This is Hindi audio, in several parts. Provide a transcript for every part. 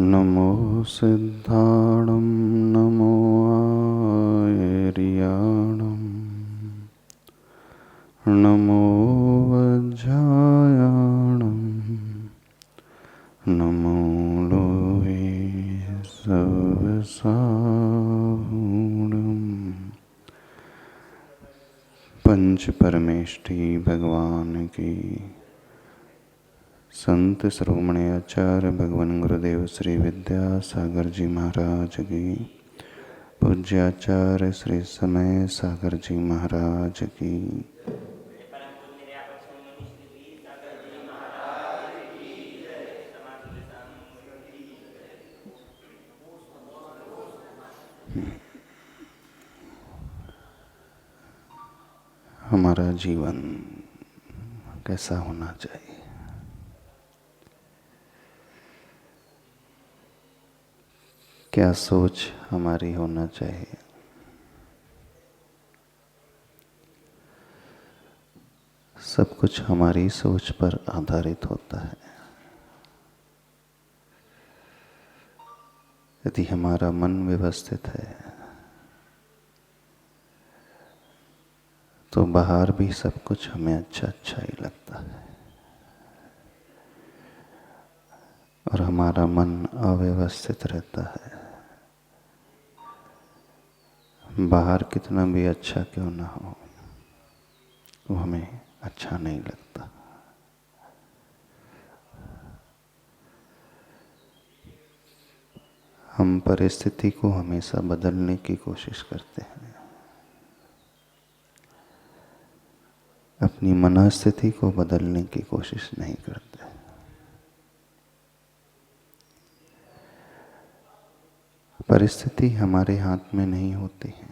नमो सिद्धाणं नमो आयर्याणं नमो वज्रायाणं नमो लोहे सवसाहूणं। पंच परमेष्ठी भगवान की, संत श्रोमणी आचार्य भगवान गुरुदेव श्री विद्यासागर जी महाराज की, पूज्याचार्य श्री समय सागर जी महाराज की। हमारा जीवन कैसा होना चाहिए? क्या सोच हमारी होना चाहिए? सब कुछ हमारी सोच पर आधारित होता है। यदि हमारा मन व्यवस्थित है तो बाहर भी सब कुछ हमें अच्छा अच्छा ही लगता है, और हमारा मन अव्यवस्थित रहता है, बाहर कितना भी अच्छा क्यों ना हो वो हमें अच्छा नहीं लगता। हम परिस्थिति को हमेशा बदलने की कोशिश करते हैं, अपनी मनस्थिति को बदलने की कोशिश नहीं करते। परिस्थिति हमारे हाथ में नहीं होती है,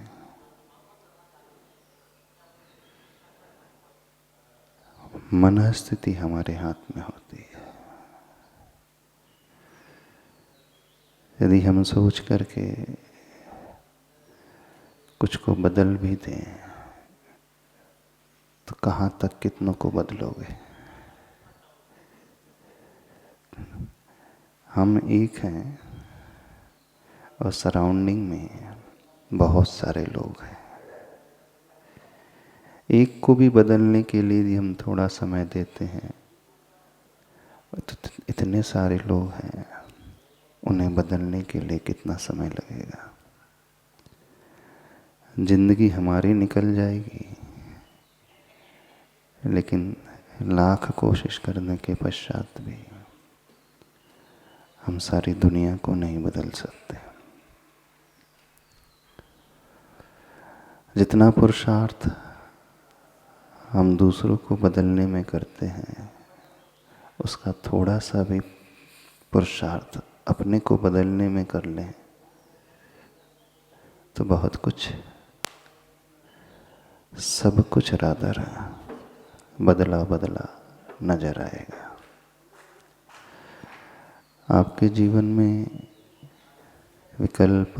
मनस्थिति हमारे हाथ में होती है। यदि हम सोच करके कुछ को बदल भी दें तो कहाँ तक कितनों को बदलोगे? हम एक हैं और सराउंडिंग में बहुत सारे लोग हैं। एक को भी बदलने के लिए यदि हम थोड़ा समय देते हैं तो इतने सारे लोग हैं, उन्हें बदलने के लिए कितना समय लगेगा? जिंदगी हमारी निकल जाएगी, लेकिन लाख कोशिश करने के पश्चात भी हम सारी दुनिया को नहीं बदल सकते। जितना पुरुषार्थ हम दूसरों को बदलने में करते हैं, उसका थोड़ा सा भी पुरुषार्थ अपने को बदलने में कर लें तो बहुत कुछ, सब कुछ रादर बदला बदला नजर आएगा। आपके जीवन में विकल्प,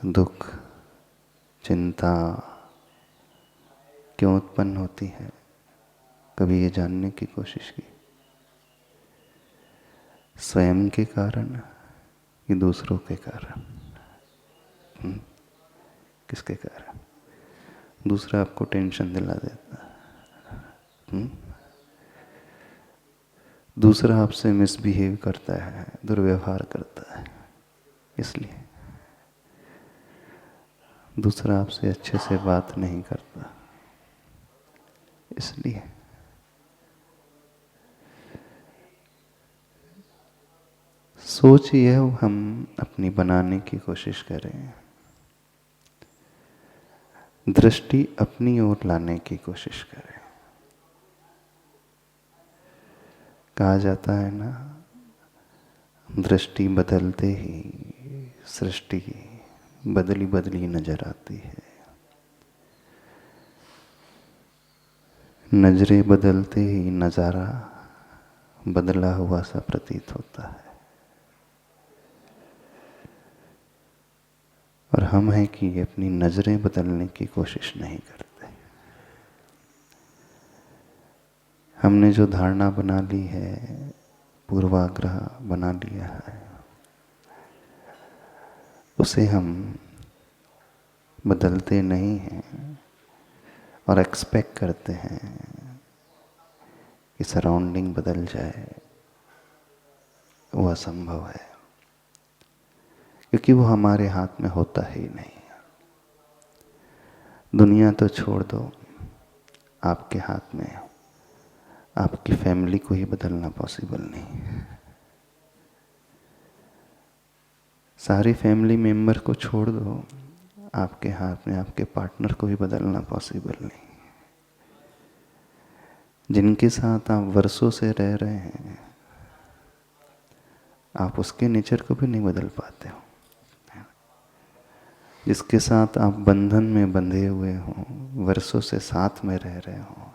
दुख, चिंता क्यों उत्पन्न होती है? कभी ये जानने की कोशिश की? स्वयं के कारण कि दूसरों के कारण? किसके कारण? दूसरा आपको टेंशन दिला देता है, दूसरा आपसे मिसबिहेव करता है, दुर्व्यवहार करता है, इसलिए दूसरा आपसे अच्छे से बात नहीं करता, इसलिए सोच यह हम अपनी बनाने की कोशिश करें, दृष्टि अपनी ओर लाने की कोशिश करें। कहा जाता है ना, दृष्टि बदलते ही सृष्टि बदली बदली नजर आती है। नजरें बदलते ही नजारा बदला हुआ सा प्रतीत होता है। और हम हैं कि अपनी नजरें बदलने की कोशिश नहीं करते। हमने जो धारणा बना ली है, पूर्वाग्रह बना लिया है, उसे हम बदलते नहीं हैं और एक्सपेक्ट करते हैं कि सराउंडिंग बदल जाए, वो असंभव है, क्योंकि वो हमारे हाथ में होता ही नहीं। दुनिया तो छोड़ दो, आपके हाथ में आपकी फैमिली को ही बदलना पॉसिबल नहीं है। सारी फैमिली मेंबर को छोड़ दो, आपके हाथ में आपके पार्टनर को भी बदलना पॉसिबल नहीं। जिनके साथ आप वर्षों से रह रहे हैं, आप उसके नेचर को भी नहीं बदल पाते हो। जिसके साथ आप बंधन में बंधे हुए हो, वर्षों से साथ में रह रहे हो,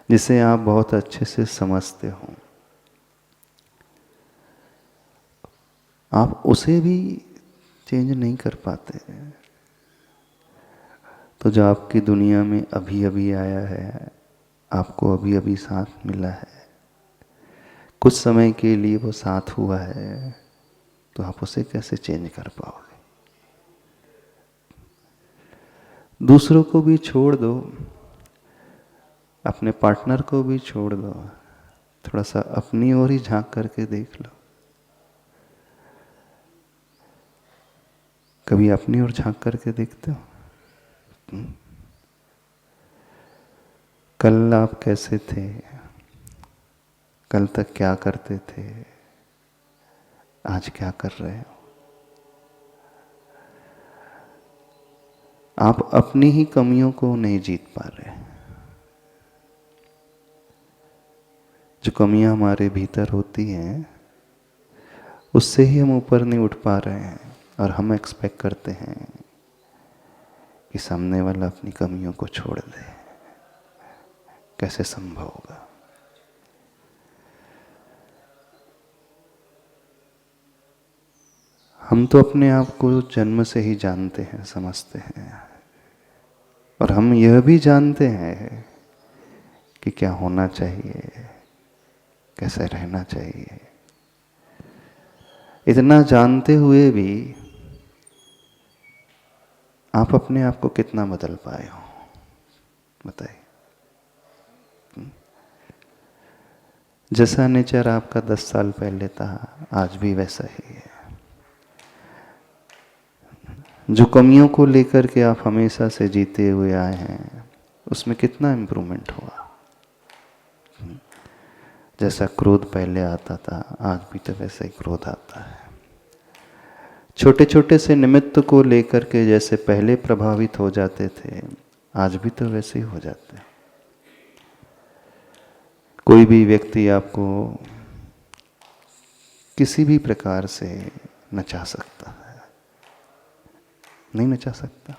जिसे आप बहुत अच्छे से समझते हो, आप उसे भी चेंज नहीं कर पाते। तो जो आपकी दुनिया में अभी अभी आया है, आपको अभी अभी साथ मिला है, कुछ समय के लिए वो साथ हुआ है, तो आप उसे कैसे चेंज कर पाओगे? दूसरों को भी छोड़ दो, अपने पार्टनर को भी छोड़ दो, थोड़ा सा अपनी ओर ही झांक करके देख लो। कभी अपनी ओर झांक करके देखते हो? कल आप कैसे थे? कल तक क्या करते थे? आज क्या कर रहे हो? आप अपनी ही कमियों को नहीं जीत पा रहे। जो कमियां हमारे भीतर होती हैं, उससे ही हम ऊपर नहीं उठ पा रहे हैं, और हम एक्सपेक्ट करते हैं कि सामने वाला अपनी कमियों को छोड़ दे। कैसे संभव होगा? हम तो अपने आप को जन्म से ही जानते हैं, समझते हैं, और हम यह भी जानते हैं कि क्या होना चाहिए, कैसे रहना चाहिए। इतना जानते हुए भी आप अपने आप को कितना बदल पाए हो, बताइए। जैसा नेचर आपका 10 साल पहले था, आज भी वैसा ही है। जो कमियों को लेकर के आप हमेशा से जीते हुए आए हैं, उसमें कितना इम्प्रूवमेंट हुआ। जैसा क्रोध पहले आता था, आज भी तो वैसा ही क्रोध आता है। छोटे छोटे से निमित्त को लेकर के जैसे पहले प्रभावित हो जाते थे, आज भी तो वैसे ही हो जाते हैं। कोई भी व्यक्ति आपको किसी भी प्रकार से नचा सकता है, नहीं नचा सकता।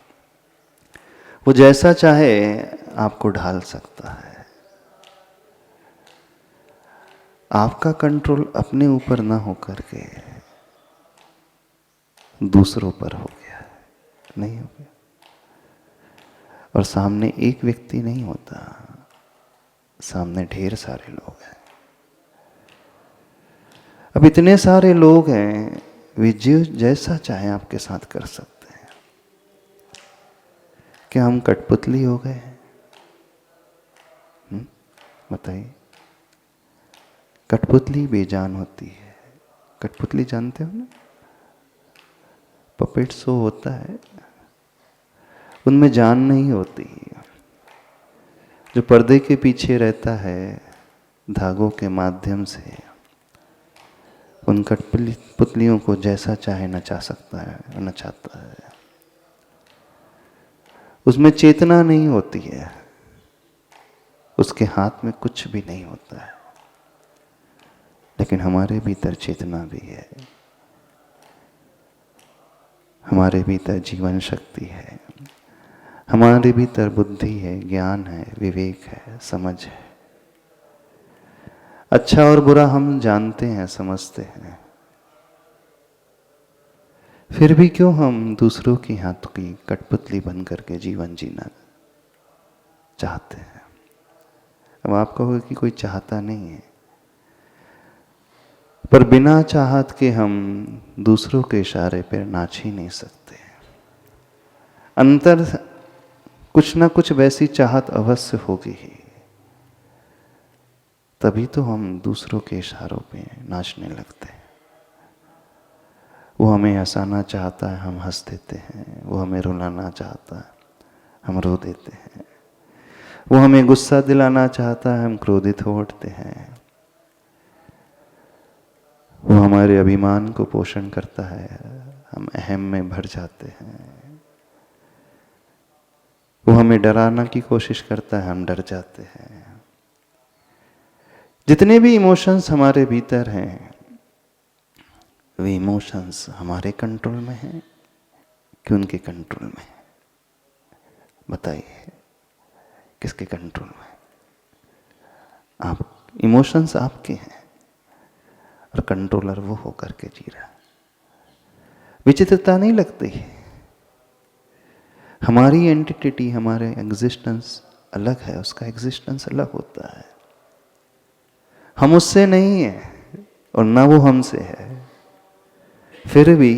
वो जैसा चाहे आपको ढाल सकता है। आपका कंट्रोल अपने ऊपर ना होकर के दूसरों पर हो गया, नहीं हो गया। और सामने एक व्यक्ति नहीं होता, सामने ढेर सारे लोग हैं। अब इतने सारे लोग हैं, वे जो जैसा चाहे आपके साथ कर सकते हैं। क्या हम कठपुतली हो गए? बताइए। कठपुतली बेजान होती है। कठपुतली जानते हो ना? पपेट शो होता है, उनमें जान नहीं होती। जो पर्दे के पीछे रहता है, धागों के माध्यम से उन कठपुतलियों को जैसा चाहे नचा सकता है, नचाता है। उसमें चेतना नहीं होती है, उसके हाथ में कुछ भी नहीं होता है। लेकिन हमारे भीतर चेतना भी है, हमारे भीतर जीवन शक्ति है, हमारे भीतर बुद्धि है, ज्ञान है, विवेक है, समझ है। अच्छा और बुरा हम जानते हैं, समझते हैं। फिर भी क्यों हम दूसरों की हाथों की कठपुतली बन करके जीवन जीना चाहते हैं? अब आप कहोगे कि कोई चाहता नहीं है, पर बिना चाहत के हम दूसरों के इशारे पर नाच ही नहीं सकते। अंतर कुछ ना कुछ वैसी चाहत अवश्य होगी ही, तभी तो हम दूसरों के इशारों पे नाचने लगते हैं। वो हमें हंसाना चाहता है, हम हंस देते हैं। वो हमें रुलाना चाहता है, हम रो देते हैं। वो हमें गुस्सा दिलाना चाहता है, हम क्रोधित हो उठते हैं। वो हमारे अभिमान को पोषण करता है, हम अहम में भर जाते हैं। वो हमें डराना की कोशिश करता है, हम डर जाते हैं। जितने भी इमोशंस हमारे भीतर हैं, वे इमोशंस हमारे कंट्रोल में हैं कि उनके कंट्रोल में? बताइए, किसके कंट्रोल में? आप, इमोशंस आपके हैं और कंट्रोलर वो होकर के जी रहा। विचित्रता नहीं लगती? हमारी एंटिटी, हमारे एग्जिस्टेंस अलग है, उसका एग्जिस्टेंस अलग होता है। हम उससे नहीं है और ना वो हमसे है। फिर भी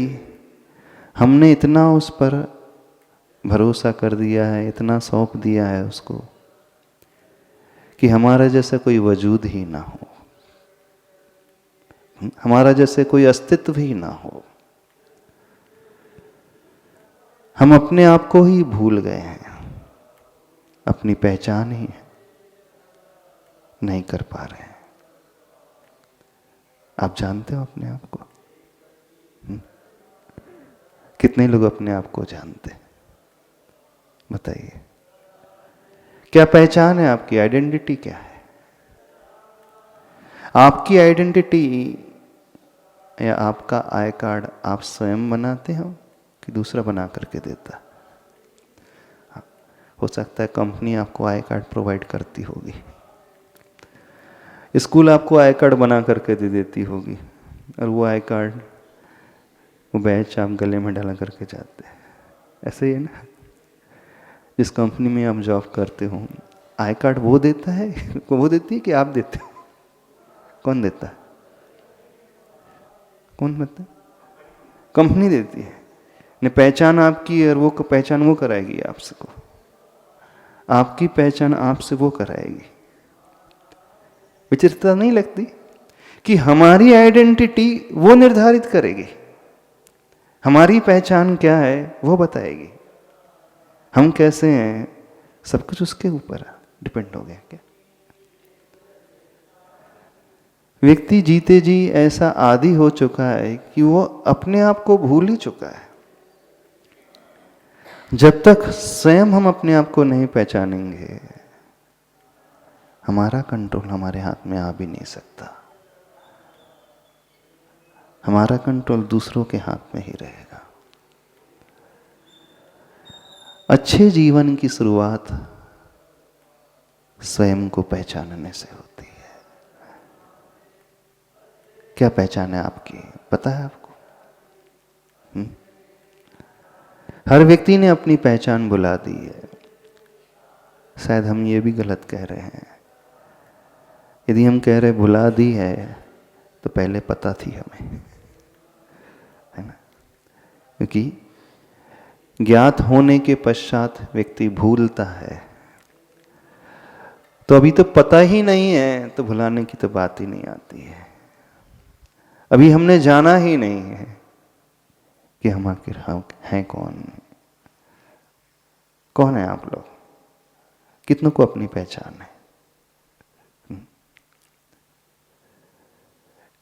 हमने इतना उस पर भरोसा कर दिया है, इतना सौंप दिया है उसको, कि हमारा जैसा कोई वजूद ही ना हो, हमारा जैसे कोई अस्तित्व ही ना हो। हम अपने आप को ही भूल गए हैं, अपनी पहचान ही नहीं कर पा रहे हैं। आप जानते हो अपने आप को? कितने लोग अपने आप को जानते हैं? बताइए, क्या पहचान है आपकी? आइडेंटिटी क्या है? आपकी आइडेंटिटी या आपका आई कार्ड आप स्वयं बनाते हो कि दूसरा बना करके देता? हो सकता है कंपनी आपको आई कार्ड प्रोवाइड करती होगी, स्कूल आपको आई कार्ड बना करके दे देती होगी, और वो आई कार्ड, वो बैच आप गले में डाला करके जाते हैं। ऐसे ही है ना? जिस कंपनी में आप जॉब करते हो, आई कार्ड वो देता है, वो देती है कि आप देते हो? कौन देता है? कौन बताता है? कंपनी देती है। ने पहचान आपकी, और वो पहचान वो कराएगी आपसे को, आपकी पहचान आपसे वो कराएगी। विचित्रता नहीं लगती कि हमारी आइडेंटिटी वो निर्धारित करेगी, हमारी पहचान क्या है वो बताएगी, हम कैसे हैं सब कुछ उसके ऊपर डिपेंड हो गया क्या? व्यक्ति जीते जी ऐसा आदी हो चुका है कि वो अपने आप को भूल ही चुका है। जब तक स्वयं हम अपने आप को नहीं पहचानेंगे, हमारा कंट्रोल हमारे हाथ में आ भी नहीं सकता। हमारा कंट्रोल दूसरों के हाथ में ही रहेगा। अच्छे जीवन की शुरुआत स्वयं को पहचानने से होती है। क्या पहचान है आपकी? पता है आपको? हर व्यक्ति ने अपनी पहचान भुला दी है। शायद हम ये भी गलत कह रहे हैं। यदि हम कह रहे भुला दी है, तो पहले पता थी हमें, है ना? क्योंकि ज्ञात होने के पश्चात व्यक्ति भूलता है। तो अभी तो पता ही नहीं है, तो भुलाने की तो बात ही नहीं आती है। अभी हमने जाना ही नहीं है कि हम आखिर हैं कौन। कौन है आप लोग? कितनों को अपनी पहचान है?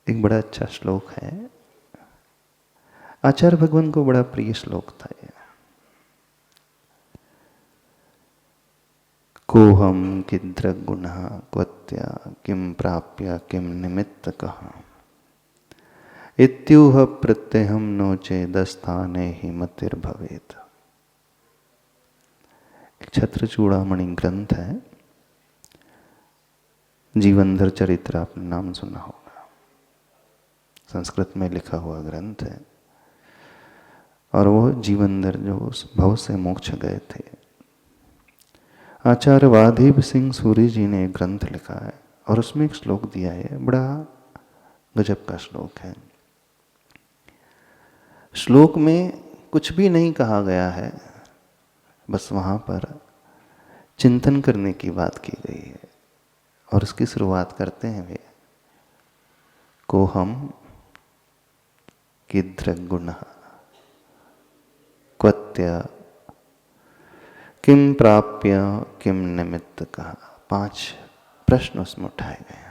एक बड़ा अच्छा श्लोक है, आचार्य भगवान को बड़ा प्रिय श्लोक था ये। कोहम किद्रग गुणः क्वत्या किम प्राप्य किम निमित्तकः इत्यूह प्रत्यहम नो चेदस्थाने ही मतिर्भवेत्। एक छत्र चूड़ामणि ग्रंथ है, जीवनधर चरित्र आपने नाम सुना होगा। संस्कृत में लिखा हुआ ग्रंथ है, और वो जीवनधर जो उस भव से मोक्ष गए थे, आचार्य वाधीव सिंह सूरी जी ने एक ग्रंथ लिखा है, और उसमें एक श्लोक दिया है, बड़ा गजब का श्लोक है। श्लोक में कुछ भी नहीं कहा गया है, बस वहाँ पर चिंतन करने की बात की गई है। और उसकी शुरुआत करते हैं वे, कोहम किदृग्गुणः क्वत्य किम प्राप्य किम निमित्तकः। 5 प्रश्न उसमें उठाए गए हैं।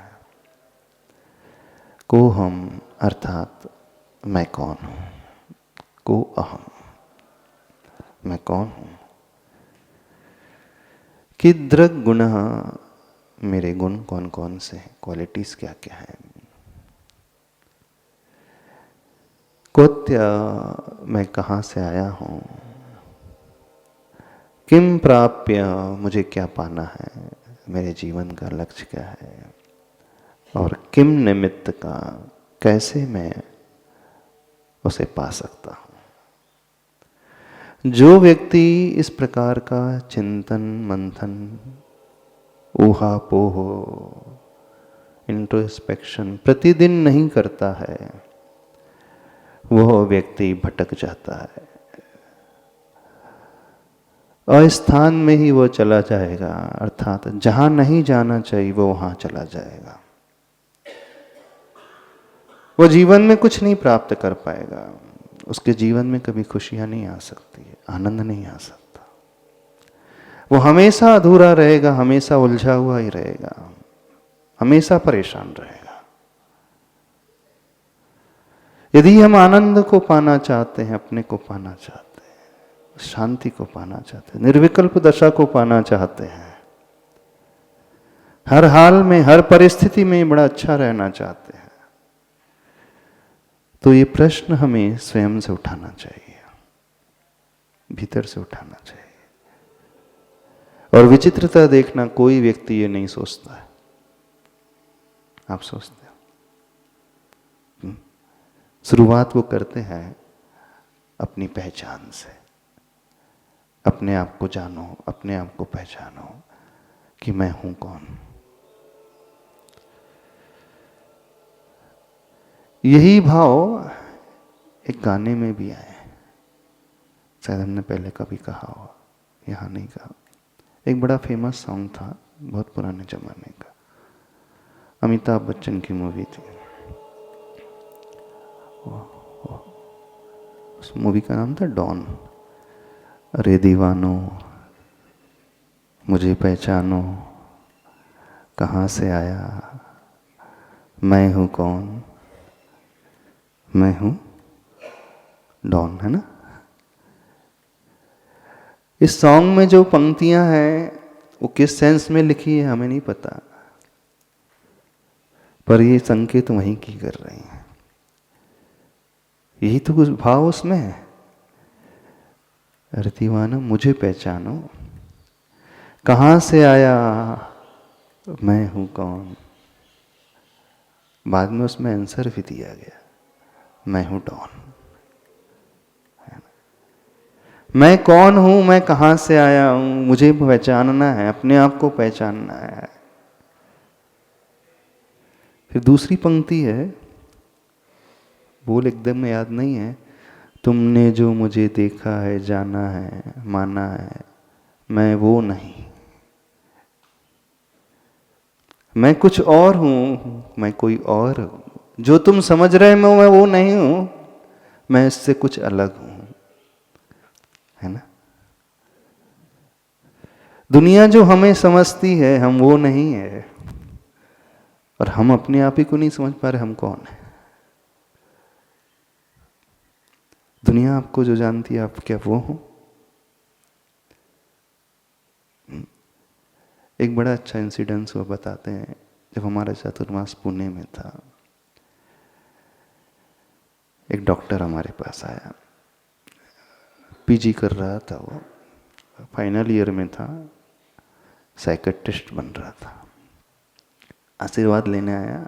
कोहम अर्थात मैं कौन हूँ, को अहम, मैं कौन हूँ। किदृग्गुणः, मेरे गुण कौन कौन से हैं, क्वालिटीज क्या क्या हैं। क्वत्य, मैं कहाँ से आया हूँ। किम प्राप्य, मुझे क्या पाना है, मेरे जीवन का लक्ष्य क्या है। और किम निमित्त का, कैसे मैं उसे पा सकता हूँ। जो व्यक्ति इस प्रकार का चिंतन मंथन, ऊहा पोहो, इंट्रोस्पेक्शन प्रतिदिन नहीं करता है, वह व्यक्ति भटक जाता है। अस्थान में ही वो चला जाएगा, अर्थात जहां नहीं जाना चाहिए वो वहां चला जाएगा। वो जीवन में कुछ नहीं प्राप्त कर पाएगा, उसके जीवन में कभी खुशियां नहीं आ सकती है, आनंद नहीं आ सकता। वो हमेशा अधूरा रहेगा, हमेशा उलझा हुआ ही रहेगा, हमेशा परेशान रहेगा। यदि हम आनंद को पाना चाहते हैं, अपने को पाना चाहते हैं, शांति को पाना चाहते हैं, निर्विकल्प दशा को पाना चाहते हैं, हर हाल में हर परिस्थिति में बड़ा अच्छा रहना चाहते हैं, तो ये प्रश्न हमें स्वयं से उठाना चाहिए, भीतर से उठाना चाहिए। और विचित्रता देखना, कोई व्यक्ति ये नहीं सोचता है। आप सोचते हो? शुरुआत वो करते हैं अपनी पहचान से। अपने आप को जानो, अपने आप को पहचानो कि मैं हूं कौन। यही भाव एक गाने में भी आए, शायद हमने पहले कभी कहा हो, यहां नहीं कहा। एक बड़ा फेमस सॉन्ग था, बहुत पुराने जमाने का, अमिताभ बच्चन की मूवी थी। उस मूवी का नाम था डॉन। अरे दीवानो मुझे पहचानो, कहाँ से आया, मैं हूँ कौन, मैं हूँ डॉन, है ना। इस सॉन्ग में जो पंक्तियां हैं वो किस सेंस में लिखी है हमें नहीं पता, पर ये संकेत वहीं की कर रही हैं। यही तो कुछ भाव उसमें है। अरे दीवाना मुझे पहचानो, कहाँ से आया, मैं हूं कौन। बाद में उसमें आंसर भी दिया गया, मैं हूं डॉन। मैं कौन हूं, मैं कहां से आया हूं, मुझे पहचानना है, अपने आप को पहचानना है। फिर दूसरी पंक्ति है, बोल एकदम में याद नहीं है, तुमने जो मुझे देखा है, जाना है, माना है, मैं वो नहीं, मैं कुछ और हूं, मैं कोई और हूं। जो तुम समझ रहे हो मैं वो नहीं हूं, मैं इससे कुछ अलग हूं, है ना। दुनिया जो हमें समझती है हम वो नहीं है, और हम अपने आप ही को नहीं समझ पा रहे हम कौन है। दुनिया आपको जो जानती है आप क्या वो हो। एक बड़ा अच्छा इंसिडेंस वो बताते हैं, जब हमारा चातुर्मास पुणे में था, एक डॉक्टर हमारे पास आया, पीजी कर रहा था, वो फाइनल ईयर में था, साइकेट्रिस्ट बन रहा था। आशीर्वाद लेने आया,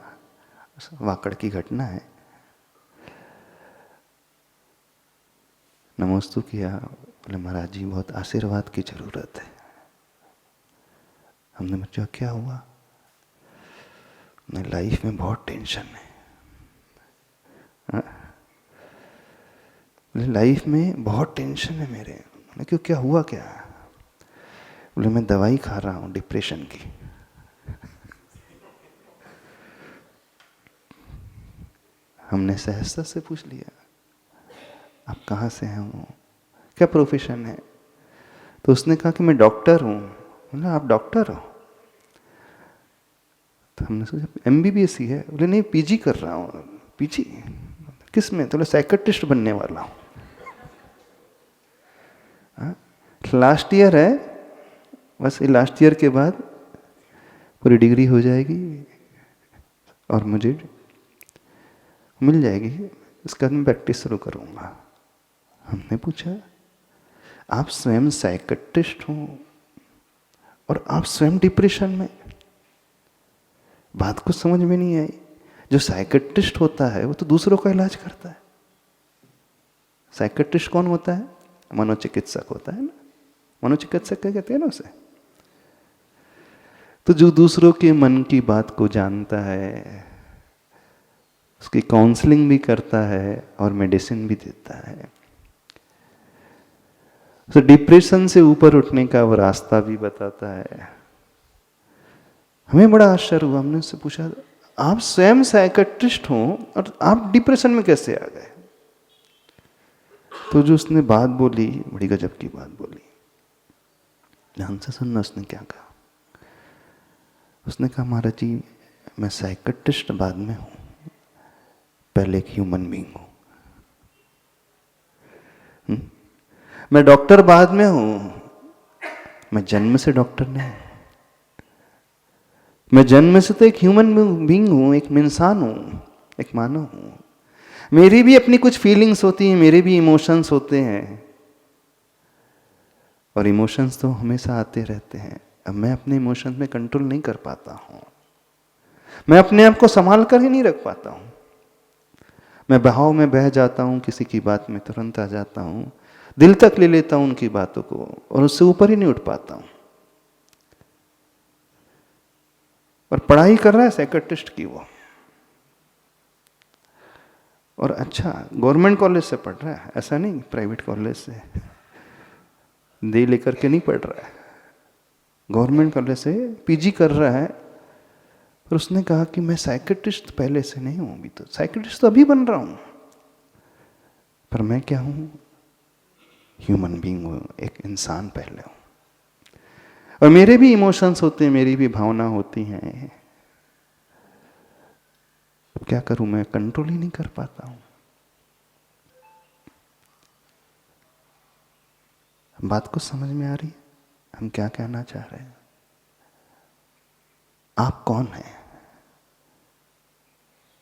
वाकड़ की घटना है। नमोस्तु किया, बोले महाराज जी बहुत आशीर्वाद की जरूरत है। हमने पूछा क्या हुआ। नहीं, लाइफ में बहुत टेंशन है। लाइफ में बहुत टेंशन है मेरे। मैंने क्यों, क्या हुआ क्या? बोले मैं दवाई खा रहा हूँ डिप्रेशन की। हमने सहजता से पूछ लिया, आप कहाँ से हैं, क्या प्रोफेशन है? तो उसने कहा कि मैं डॉक्टर हूँ। बोला आप डॉक्टर हो? तो हमने सोचा MBBS ही है। बोले नहीं, PG कर रहा हूँ। PG किस में? तो बोले साइकेट्रिस्ट बनने वाला हूँ। लास्ट ईयर है, बस ये लास्ट ईयर के बाद पूरी डिग्री हो जाएगी और मुझे मिल जाएगी, इसके बाद मैं प्रैक्टिस शुरू करूँगा। हमने पूछा आप स्वयं साइकेट्रिस्ट हो और आप स्वयं डिप्रेशन में? बात कुछ समझ में नहीं आई। जो साइकेट्रिस्ट होता है वो तो दूसरों का इलाज करता है। साइकेट्रिस्ट कौन होता है? मनोचिकित्सक होता है ना, मनोचिकित्सक क्या कहते हैं ना उसे। तो जो दूसरों के मन की बात को जानता है, उसकी काउंसलिंग भी करता है और मेडिसिन भी देता है। तो डिप्रेशन से ऊपर उठने का वो रास्ता भी बताता है। हमें बड़ा आश्चर्य हुआ। हमने उससे पूछा आप स्वयं साइकेट्रिस्ट हो और आप डिप्रेशन में कैसे आ गए? तो जो उसने बात बोली, बड़ी गजब की बात बोली। ध्यान से सुनना उसने क्या कहा। उसने कहा महाराज जी, मैं साइकेट्रिस्ट बाद में हूं, पहले एक ह्यूमन बीइंग हूं। मैं डॉक्टर बाद में हूं, मैं जन्म से डॉक्टर नहीं। मैं जन्म से तो एक ह्यूमन बीइंग हूं, एक इंसान हूं, एक मानव हूं। मेरी भी अपनी कुछ फीलिंग्स होती हैं, मेरे भी इमोशंस होते हैं, और इमोशंस तो हमेशा आते रहते हैं। अब मैं अपने इमोशंस में कंट्रोल नहीं कर पाता हूं, मैं अपने आप को संभाल कर ही नहीं रख पाता हूं। मैं बहाव में बह जाता हूं, किसी की बात में तुरंत आ जाता हूं, दिल तक ले लेता हूं उनकी बातों को, और उससे ऊपर ही नहीं उठ पाता हूं। और पढ़ाई कर रहा है साइकेट्रिस्ट की वो, और अच्छा गवर्नमेंट कॉलेज से पढ़ रहा है, ऐसा नहीं प्राइवेट कॉलेज से दे लेकर के नहीं पढ़ रहा है, गवर्नमेंट कॉलेज से PG कर रहा है। पर उसने कहा कि मैं साइकेट्रिस्ट पहले से नहीं हूं, अभी तो साइकेट्रिस्ट तो अभी बन रहा हूं, पर मैं क्या हूं? ह्यूमन बीइंग हूं, एक इंसान पहले हूं, और मेरे भी इमोशंस होते हैं, मेरी भी भावना होती हैं। अब क्या करूं, मैं कंट्रोल ही नहीं कर पाता हूं। बात को समझ में आ रही है हम क्या कहना चाह रहे हैं? आप कौन हैं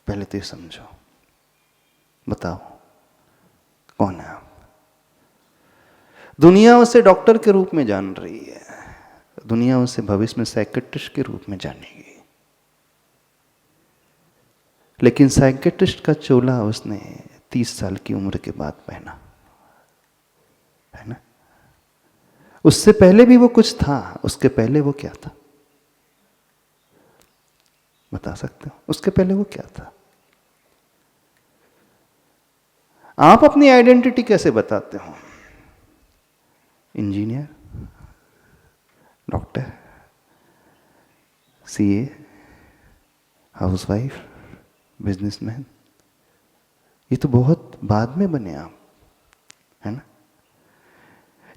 पहले तो ये समझो। बताओ कौन है आप? दुनिया उसे डॉक्टर के रूप में जान रही है, दुनिया उसे भविष्य में साइकेट्रिस्ट के रूप में जानेगी, लेकिन साइकेट्रिस्ट का चोला उसने 30 साल की उम्र के बाद पहना है ना। उससे पहले भी वो कुछ था, उसके पहले वो क्या था? बता सकते हो उसके पहले वो क्या था? आप अपनी आइडेंटिटी कैसे बताते हो? Engineer, doctor, CA, housewife, businessman, ये तो बहुत बाद में बने आप, है ना।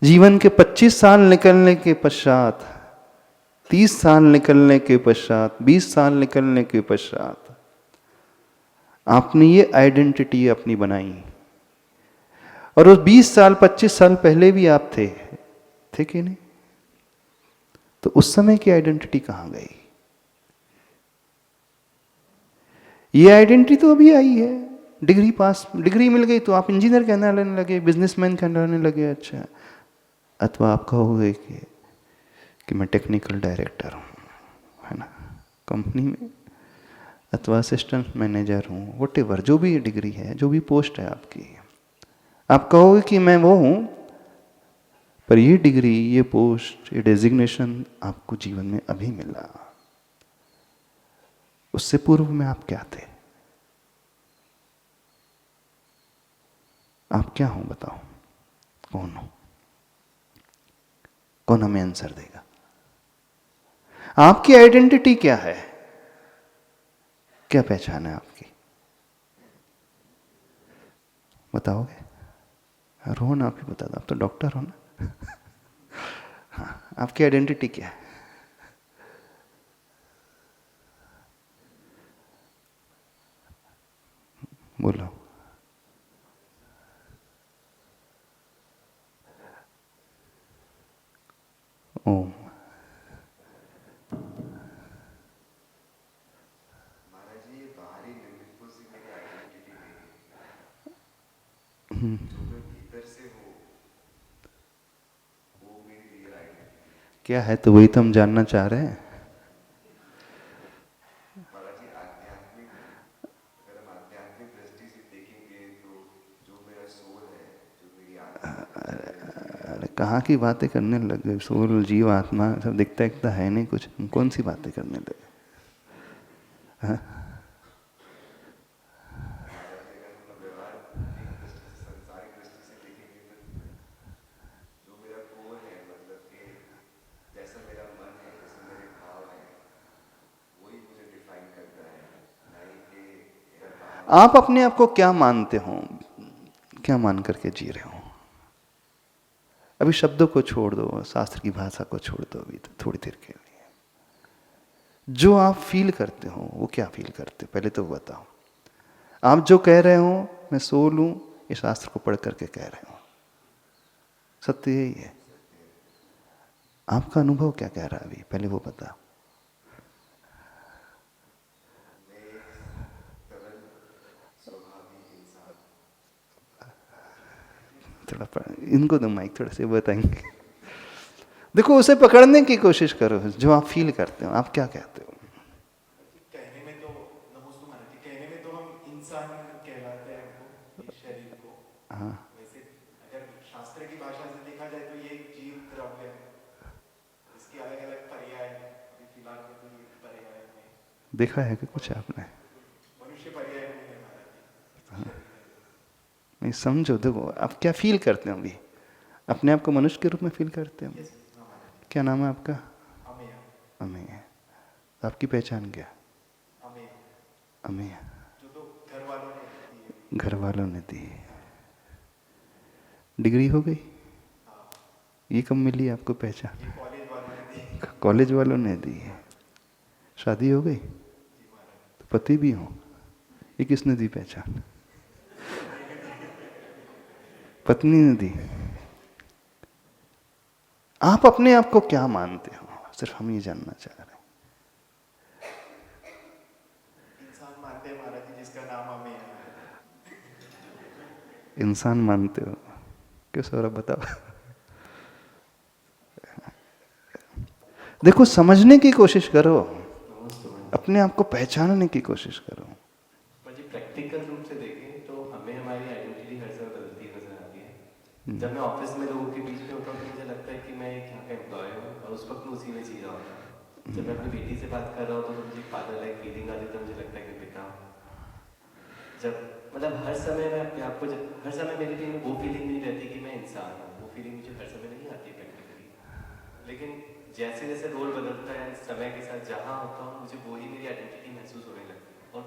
जीवन के 25 साल निकलने के पश्चात, 30 साल निकलने के पश्चात, 20 साल निकलने के पश्चात आपने ये आइडेंटिटी अपनी बनाई। और उस 20 साल 25 साल पहले भी आप थे कि नहीं? तो उस समय की आइडेंटिटी कहां गई? ये आइडेंटिटी तो अभी आई है, डिग्री मिल गई तो आप इंजीनियर कहने लगे, बिजनेसमैन कहने लगे। अच्छा, अथवा आप कहोगे कि मैं टेक्निकल डायरेक्टर हूँ, है ना, कंपनी में, अथवा असिस्टेंट मैनेजर हूँ, व्हाटएवर, जो भी डिग्री है, जो भी पोस्ट है आपकी, आप कहोगे कि मैं वो हूँ। पर ये डिग्री, ये पोस्ट, ये डेजिग्नेशन आपको जीवन में अभी मिला। उससे पूर्व में आप क्या थे? आप क्या हो बताओ, कौन हो? कौन हमें आंसर देगा? आपकी आइडेंटिटी क्या है? क्या पहचान है आपकी? बताओगे? रोहन आप ही बता दो, आप तो डॉक्टर हो ना। हाँ, आपकी आइडेंटिटी क्या है? बोलो। ओम। महाराज जी, ये बाहरी लिम्बिको से मेरी आइडेंटिटी नहीं है। जो मैं भीतर से हूँ वो मेरी रियल आइडेंटिटी है। क्या है? तो वही तो हम जानना चाह रहे हैं। महाराज जी, आध्यात्मिक, अगर हम आध्यात्मिक दृष्टि से देखेंगे तो जो मेरा सोल है, जो मेरी आत्मा, जो मेरा जीव है, अरे कहाँ की बातें करने लग गए? सोल, जीव, आत्मा सब दिखता दिखता है नहीं कुछ, हम कौन सी बातें करने लगे? हाँ? महाराज जी अगर हम व्यवहार एक दृष्टि से, संसारिक दृष्टि से देखेंगे तो जो मेरा कोर है, मतलब कि जैसा मेरा मन है, जैसे मेरे भाव हैं, वही मुझे डिफाइन करता है। नहीं कि अगर बाहर आप अपने आप को क्या मानते हो? क्या मान करके जी रहे हो? अभी शब्दों को छोड़ दो, शास्त्र की भाषा को छोड़ दो, अभी तो थोड़ी देर के लिए जो आप फील करते हो वो क्या फील करते हो, पहले तो बताओ। आप जो कह रहे हो मैं सोल हूं, ये शास्त्र को पढ़ करके कह रहे हो, सत्य यही है। आपका अनुभव क्या कह रहा है अभी, पहले वो बताओ। मैं एक सरल स्वभावी इंसान। इनको तो माइक थोड़ा से बताएंगे। देखो, उसे पकड़ने की कोशिश करो जो आप फील करते हो। आप क्या कहते हो? कहने में तो नमोस्तु महाराज जी, कहने में तो हम इंसान कहलाते हैं हमको, इस शरीर को। हाँ, वैसे अगर शास्त्र की भाषा से देखा जाए तो ये एक जीव द्रव्य है, इसके अलग अलग पर्याय हैं। अभी फिलहाल में तो ये पर्याय में देखा है कि कुछ आपने? मनुष्य पर्याय में है महाराज जी, शरीर है। नहीं समझो, देखो आप क्या फील करते हो अभी। अपने आप को मनुष्य के रूप में फील करते हो? यस हाँ महाराज जी। क्या नाम है आपका? अमेय। अमेय। आपकी पहचान क्या? अमेय अमेय। जो तो घर वालों ने दी है। घर वालों ने दी। डिग्री हो गई? हाँ, ये कब मिली आपको पहचान? ये कॉलेज वालों ने दी। कॉलेज वालों ने दी। शादी हो गई? जी महाराज। तो पति भी हो? ये किसने दी पहचान? पत्नी ने दी। आप अपने आप को क्या मानते हो, सिर्फ हम ये जानना चाह रहे हैं। इंसान मानते हैं महाराज जी, जिसका नाम अमेय है। इंसान मानते हो? क्यों सौरभ बताओ। देखो, समझने की कोशिश करो, अपने आप को पहचानने की कोशिश करो। पर जी प्रैक्टिकल रूप से देखें तो हमें हमारी आइडेंटिटी हर समय बदलती नजर आती है। जब मैं ऑफिस में लोगों के बीच में होता हूँ तो मुझे लगता है कि मैं एक यहाँ का एम्प्लॉय हूँ और उस वक्त मैं उसी में जी रहा होता हूँ। जब मैं अपनी बेटी से बात कर रहा होता हूँ तो मुझे फादर लाइक फीलिंग आती है, तो मुझे लगता है कि पिता हूँ। जब मतलब हर समय मैं अपने आप को, जब हर समय मेरे लिए वो फीलिंग नहीं रहती कि मैं इंसान हूँ, वो फीलिंग मुझे हर समय नहीं आती प्रैक्टिकली। लेकिन जैसे जैसे रोल बदलता है समय के साथ, जहाँ होता हूँ मुझे वही मेरी आइडेंटिटी महसूस होने लगती है। और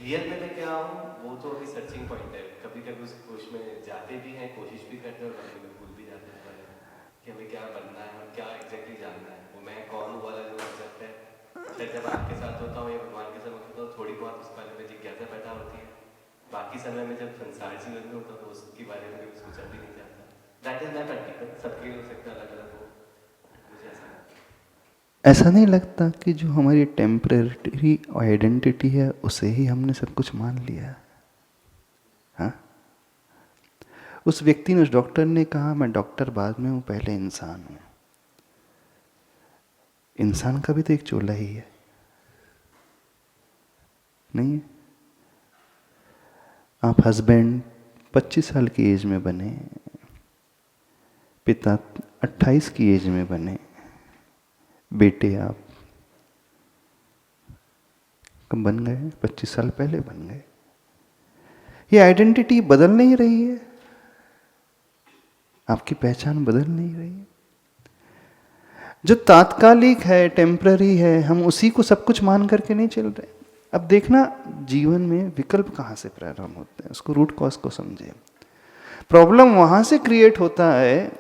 रियल में मैं क्या हूँ वो तो अभी सर्चिंग पॉइंट है। कभी कभी उस कोश में जाते भी हैं, कोशिश भी करते हैं, और कभी कभी भूल भी जाते हैं बारे में कि हमें क्या बनना है और क्या एग्जैक्टली जानना है। वो मैं कौन हूँ वाला जो कॉन्सेप्ट है, शायद जब आपके साथ होता हूँ या भगवान के साथ होता हूँ थोड़ी बहुत उस बारे में जिज्ञासा पैदा होती है। बाकी समय में जब संसार जीवन में होता हूँ तो उसके बारे में कभी सोचा भी नहीं जाता। दैट इज माई प्रैक्टिकल, सबके लिए हो सकता है अलग अलग हो, मुझे ऐसा लगता है। ऐसा नहीं लगता कि जो हमारी टेम्परेरी आइडेंटिटी है उसे ही हमने सब कुछ मान लिया? हाँ, उस व्यक्ति ने, उस डॉक्टर ने कहा मैं डॉक्टर बाद में हूं, पहले इंसान हूं। इंसान का भी तो एक चोला ही है, नहीं है? आप हस्बैंड 25 साल की एज में बने, पिता 28 की एज में बने, बेटे आप कब बन गए? 25 साल पहले बन गए। ये आइडेंटिटी बदल नहीं रही है। आपकी पहचान बदल नहीं रही है। जो तात्कालिक है, टेम्पररी है, हम उसी को सब कुछ मान करके नहीं चल रहे। अब देखना जीवन में विकल्प कहाँ से प्रारंभ होते हैं, उसको रूट कॉज को समझे। प्रॉब्लम वहां से क्रिएट होता है,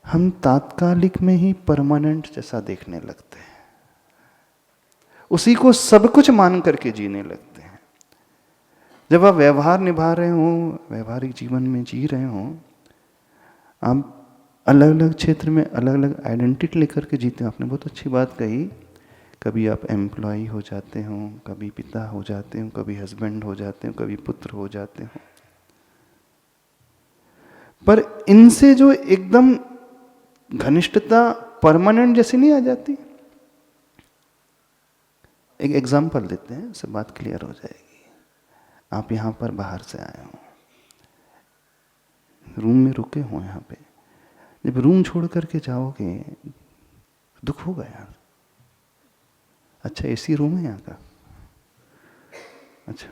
हम तात्कालिक में ही परमानेंट जैसा देखने लगते हैं, उसी को सब कुछ मान करके जीने लगते हैं। जब आप व्यवहार निभा रहे हो, व्यवहारिक जीवन में जी रहे हो, आप अलग अलग क्षेत्र में अलग अलग आइडेंटिटी लेकर के जीते हो। आपने बहुत अच्छी बात कही, कभी आप एम्प्लॉय हो जाते हो, कभी पिता हो जाते हो, कभी हस्बैंड हो जाते हो, कभी पुत्र हो जाते हो। पर इनसे जो एकदम घनिष्ठता परमानेंट जैसी नहीं आ जाती। एक एग्जाम्पल देते हैं, उससे बात क्लियर हो जाएगी। आप यहाँ पर बाहर से आए हो, रूम में रुके हो, यहाँ पे जब रूम छोड़ करके जाओगे दुख होगा यार। अच्छा एसी रूम है यहाँ का, अच्छा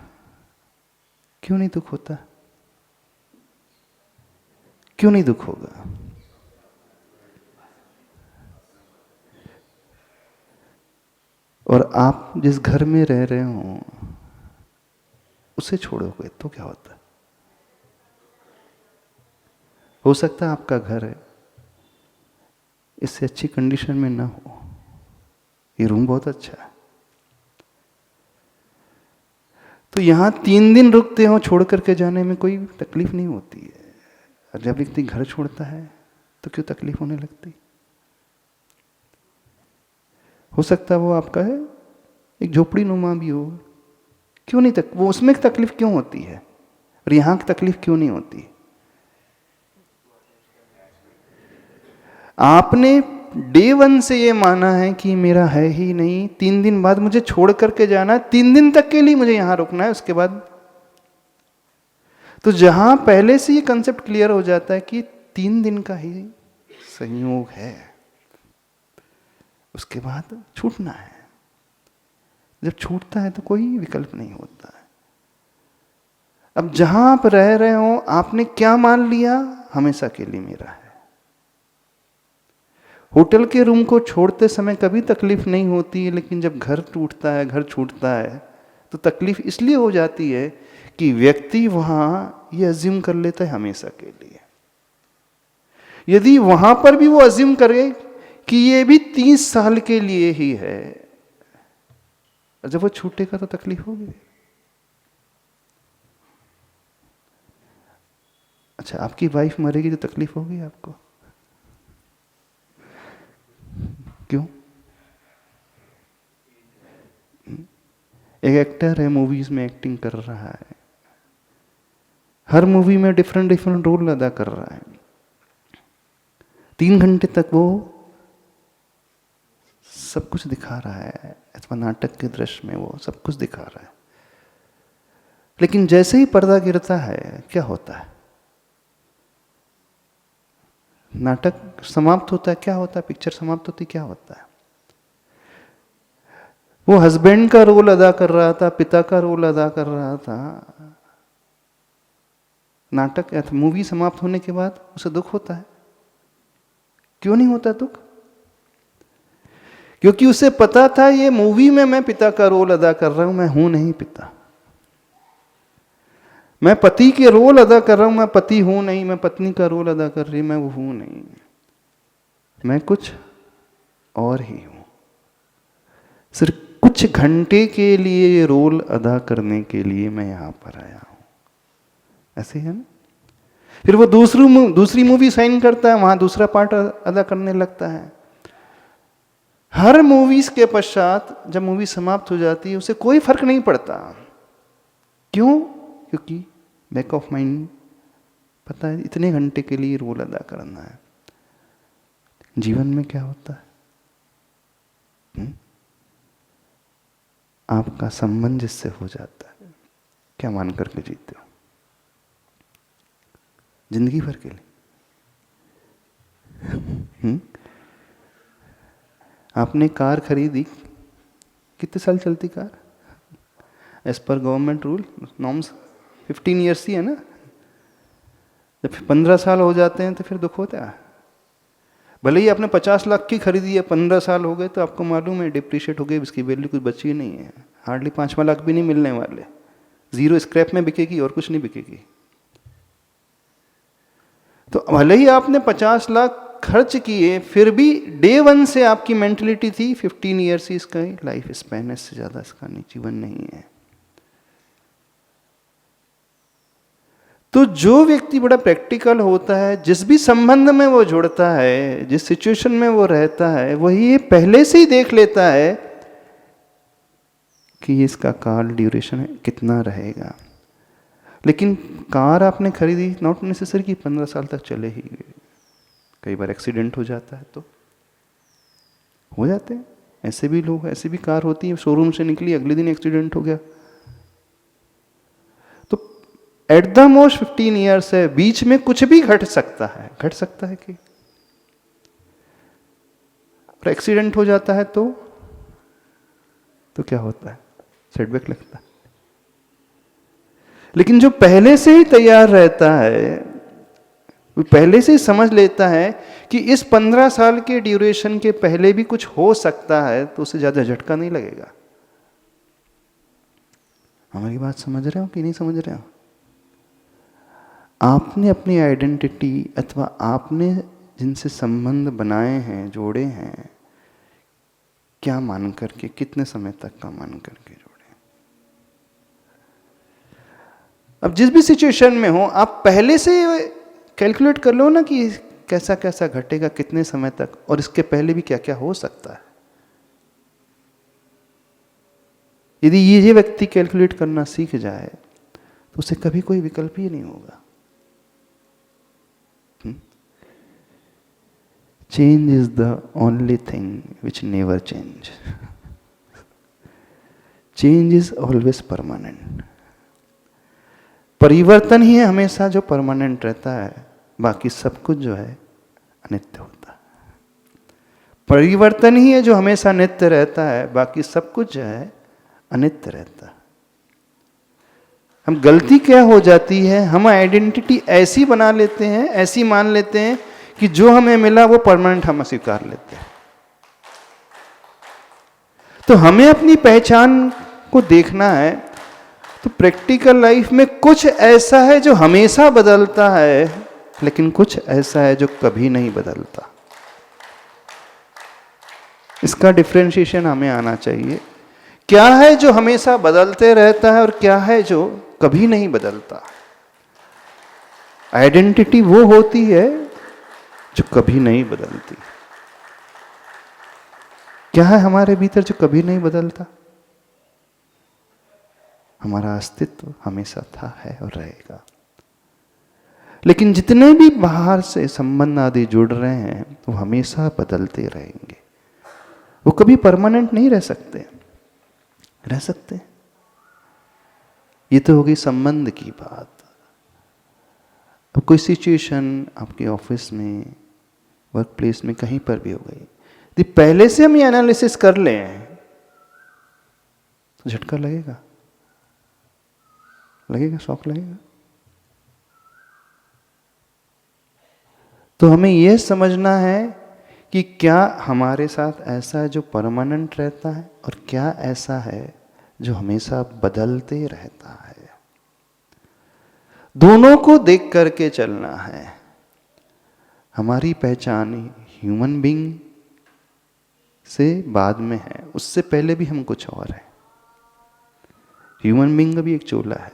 क्यों नहीं दुख होता? क्यों नहीं दुख होगा? और आप जिस घर में रह रहे हो उसे छोड़ोगे तो क्या होता है? हो सकता है आपका घर है, इससे अच्छी कंडीशन में ना हो, ये रूम बहुत अच्छा है, तो यहां 3 दिन रुकते हो, छोड़ करके जाने में कोई तकलीफ नहीं होती है। और जब व्यक्ति घर छोड़ता है तो क्यों तकलीफ होने लगती? हो सकता है वो आपका है एक झोपड़ी नुमा भी हो, क्यों नहीं वो उसमें तकलीफ क्यों होती है और यहां की तकलीफ क्यों नहीं होती? आपने डे 1 से ये माना है कि मेरा है ही नहीं, 3 दिन बाद मुझे छोड़ करके जाना, 3 दिन तक के लिए मुझे यहां रुकना है, उसके बाद तो जहां पहले से ये कंसेप्ट क्लियर हो जाता है कि 3 दिन का ही संयोग है, उसके बाद छूटना है। जब छूटता है तो कोई विकल्प नहीं होता है। अब जहां आप रह रहे हो, आपने क्या मान लिया? हमेशा के लिए मेरा है। होटल के रूम को छोड़ते समय कभी तकलीफ नहीं होती, लेकिन जब घर टूटता है, घर छूटता है, तो तकलीफ इसलिए हो जाती है कि व्यक्ति वहां ये अज्यूम कर लेता है हमेशा के लिए। यदि वहां पर भी वो अज्यूम करे कि ये भी 30 साल के लिए ही है, और जब वो छूटेगा तो तकलीफ होगी। अच्छा, आपकी वाइफ मरेगी तो तकलीफ होगी आपको? क्यों? एक एक्टर है, मूवीज में एक्टिंग कर रहा है, हर मूवी में डिफरेंट डिफरेंट रोल अदा कर रहा है, 3 घंटे तक वो सब कुछ दिखा रहा है, अथवा नाटक के दृश्य में वो सब कुछ दिखा रहा है, लेकिन जैसे ही पर्दा गिरता है क्या होता है? नाटक समाप्त होता है, क्या होता है? पिक्चर समाप्त होती, क्या होता है? वो हस्बैंड का रोल अदा कर रहा था, पिता का रोल अदा कर रहा था, नाटक या मूवी समाप्त होने के बाद उसे दुख होता है। क्यों नहीं होता दुख? क्योंकि उसे पता था ये मूवी में मैं पिता का रोल अदा कर रहा हूं, मैं हूं नहीं पिता। मैं पति के रोल अदा कर रहा हूं, मैं पति हूं नहीं। मैं पत्नी का रोल अदा कर रही, मैं वो हूं नहीं, मैं कुछ और ही हूं। सिर्फ कुछ घंटे के लिए ये रोल अदा करने के लिए मैं यहां पर आया हूं। ऐसे है ना? फिर वो दूसरी मूवी साइन करता है, वहां दूसरा पार्ट अदा करने लगता है। हर मूवीज के पश्चात जब मूवी समाप्त हो जाती है उसे कोई फर्क नहीं पड़ता। क्यों? क्योंकि बैक ऑफ माइंड पता है इतने घंटे के लिए रोल अदा करना है। जीवन में क्या होता है? आपका संबंध जिससे हो जाता है, क्या मान करके जीते हो? जिंदगी भर के लिए। आपने कार खरीदी, कितने साल चलती car? As per government rule norms 15 years ही है ना। जब 15 साल हो जाते हैं तो फिर दुख होता है। भले ही आपने 50 लाख की खरीदी है, 15 साल हो गए तो आपको मालूम है डिप्रिशिएट हो गई, इसकी वैल्यू कुछ बची ही नहीं है, हार्डली 5वां लाख भी नहीं मिलने वाले, 0 स्क्रैप में बिकेगी और कुछ नहीं बिकेगी। तो भले ही आपने 50 लाख खर्च किए, फिर भी डे 1 से आपकी मेंटलिटी थी 15 ईयर्स ही इसका लाइफ स्पैन है, इससे ज़्यादा इसका जीवन नहीं है। तो जो व्यक्ति बड़ा प्रैक्टिकल होता है, जिस भी संबंध में वो जुड़ता है, जिस सिचुएशन में वो रहता है, वही ये पहले से ही देख लेता है कि इसका काल ड्यूरेशन कितना रहेगा। लेकिन कार आपने खरीदी, नॉट नेसेसरी कि 15 साल तक चले ही, कई बार एक्सीडेंट हो जाता है तो हो जाते हैं, ऐसे भी लोग, ऐसी भी कार होती है, शोरूम से निकली अगले दिन एक्सीडेंट हो गया। तो एट द मोस्ट 15 ईयर्स है, बीच में कुछ भी घट सकता है कि एक्सीडेंट हो जाता है तो क्या होता है, सेटबैक लगता है। लेकिन जो पहले से ही तैयार रहता है, वो पहले से ही समझ लेता है कि इस 15 साल के ड्यूरेशन के पहले भी कुछ हो सकता है, तो उसे ज्यादा झटका नहीं लगेगा। हमारी बात समझ रहे हो कि नहीं समझ रहे हो? आपने अपनी आइडेंटिटी अथवा आपने जिनसे संबंध बनाए हैं, जोड़े हैं, क्या मान करके, कितने समय तक का मान करके जोड़े। अब जिस भी सिचुएशन में हो, आप पहले से कैलकुलेट कर लो ना कि कैसा कैसा घटेगा, कितने समय तक, और इसके पहले भी क्या क्या हो सकता है। यदि ये व्यक्ति कैलकुलेट करना सीख जाए तो उसे कभी कोई विकल्प ही नहीं होगा। Change is the only thing which never change. Change is always permanent. परिवर्तन ही है हमेशा जो परमानेंट रहता है, बाकी सब कुछ जो है अनित्य होता है। परिवर्तन ही है जो हमेशा नित्य रहता है, बाकी सब कुछ जो है अनित्य रहता है। हम गलती क्या हो जाती है, हम आइडेंटिटी ऐसी बना लेते हैं, ऐसी मान लेते हैं कि जो हमें मिला वो परमानेंट हम स्वीकार लेते हैं। तो हमें अपनी पहचान को देखना है, तो प्रैक्टिकल लाइफ में कुछ ऐसा है जो हमेशा बदलता है, लेकिन कुछ ऐसा है जो कभी नहीं बदलता। इसका डिफरेंशिएशन हमें आना चाहिए। क्या है जो हमेशा बदलते रहता है और क्या है जो कभी नहीं बदलता। आइडेंटिटी वो होती है जो कभी नहीं बदलती। क्या है हमारे भीतर जो कभी नहीं बदलता? हमारा अस्तित्व हमेशा था, है और रहेगा। लेकिन जितने भी बाहर से संबंध आदि जुड़ रहे हैं वो हमेशा बदलते रहेंगे, वो कभी परमानेंट नहीं रह सकते। रह सकते ये तो होगी संबंध की बात। अब कोई सिचुएशन आपके ऑफिस में, वर्क प्लेस में, कहीं पर भी हो गई, यदि पहले से हम ये एनालिसिस कर लें तो झटका लगेगा, शॉक लगेगा। तो हमें यह समझना है कि क्या हमारे साथ ऐसा है जो परमानेंट रहता है और क्या ऐसा है जो हमेशा बदलते रहता है। दोनों को देख करके चलना है। हमारी पहचान ह्यूमन बीइंग से बाद में है, उससे पहले भी हम कुछ और हैं। ह्यूमन बीइंग का भी एक चोला है।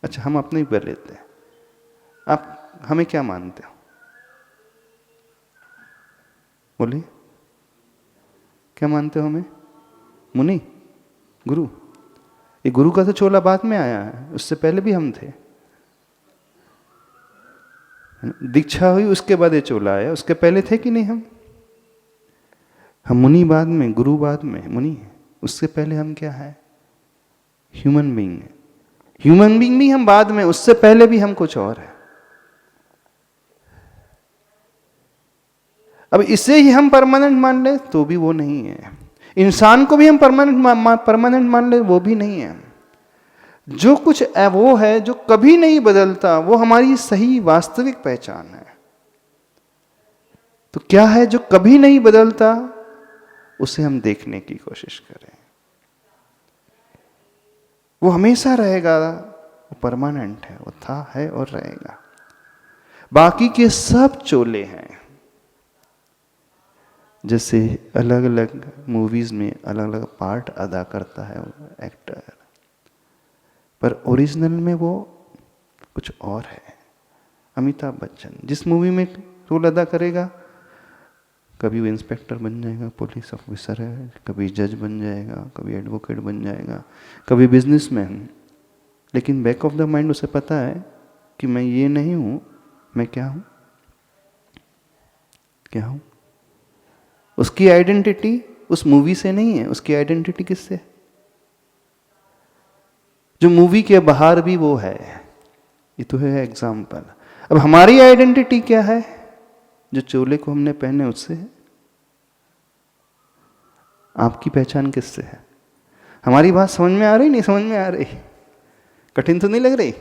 अच्छा, हम अपने ही पर लेते हैं। आप हमें क्या मानते हो? बोलिए, क्या मानते हो हमें? मुनि, गुरु? ये गुरु का तो चोला बाद में आया है, उससे पहले भी हम थे। दीक्षा हुई उसके बाद ये चोला आया, उसके पहले थे कि नहीं हम मुनि बाद में, गुरु बाद में, मुनि। उससे पहले हम क्या है? Human being. ह्यूमन बीइंग भी हम बाद में, उससे पहले भी हम कुछ और है। अब इसे ही हम परमानेंट मान ले तो भी वो नहीं है। इंसान को भी हम परमानेंट मान ले, वो भी नहीं है। जो कुछ वो है जो कभी नहीं बदलता, वो हमारी सही वास्तविक पहचान है। तो क्या है जो कभी नहीं बदलता, उसे हम देखने की कोशिश करें। वो हमेशा रहेगा, वो परमानेंट है, वो था, है और रहेगा। बाकी के सब चोले हैं। जैसे अलग अलग मूवीज में अलग अलग पार्ट अदा करता है वो एक्टर, पर ओरिजिनल में वो कुछ और है। अमिताभ बच्चन जिस मूवी में रोल अदा करेगा, कभी वो इंस्पेक्टर बन जाएगा, पुलिस ऑफिसर है, कभी जज बन जाएगा, कभी एडवोकेट बन जाएगा, कभी बिजनेसमैन, लेकिन बैक ऑफ द माइंड उसे पता है कि मैं ये नहीं हूं, मैं क्या हूं, क्या हूं। उसकी आइडेंटिटी उस मूवी से नहीं है, उसकी आइडेंटिटी किससे? जो मूवी के बाहर भी वो है। ये तो है एग्जाम्पल। अब हमारी आइडेंटिटी क्या है? जो चोले को हमने पहने उससे है। आपकी पहचान किससे है? हमारी बात समझ में आ रही? नहीं समझ में आ रही? कठिन तो नहीं लग रही?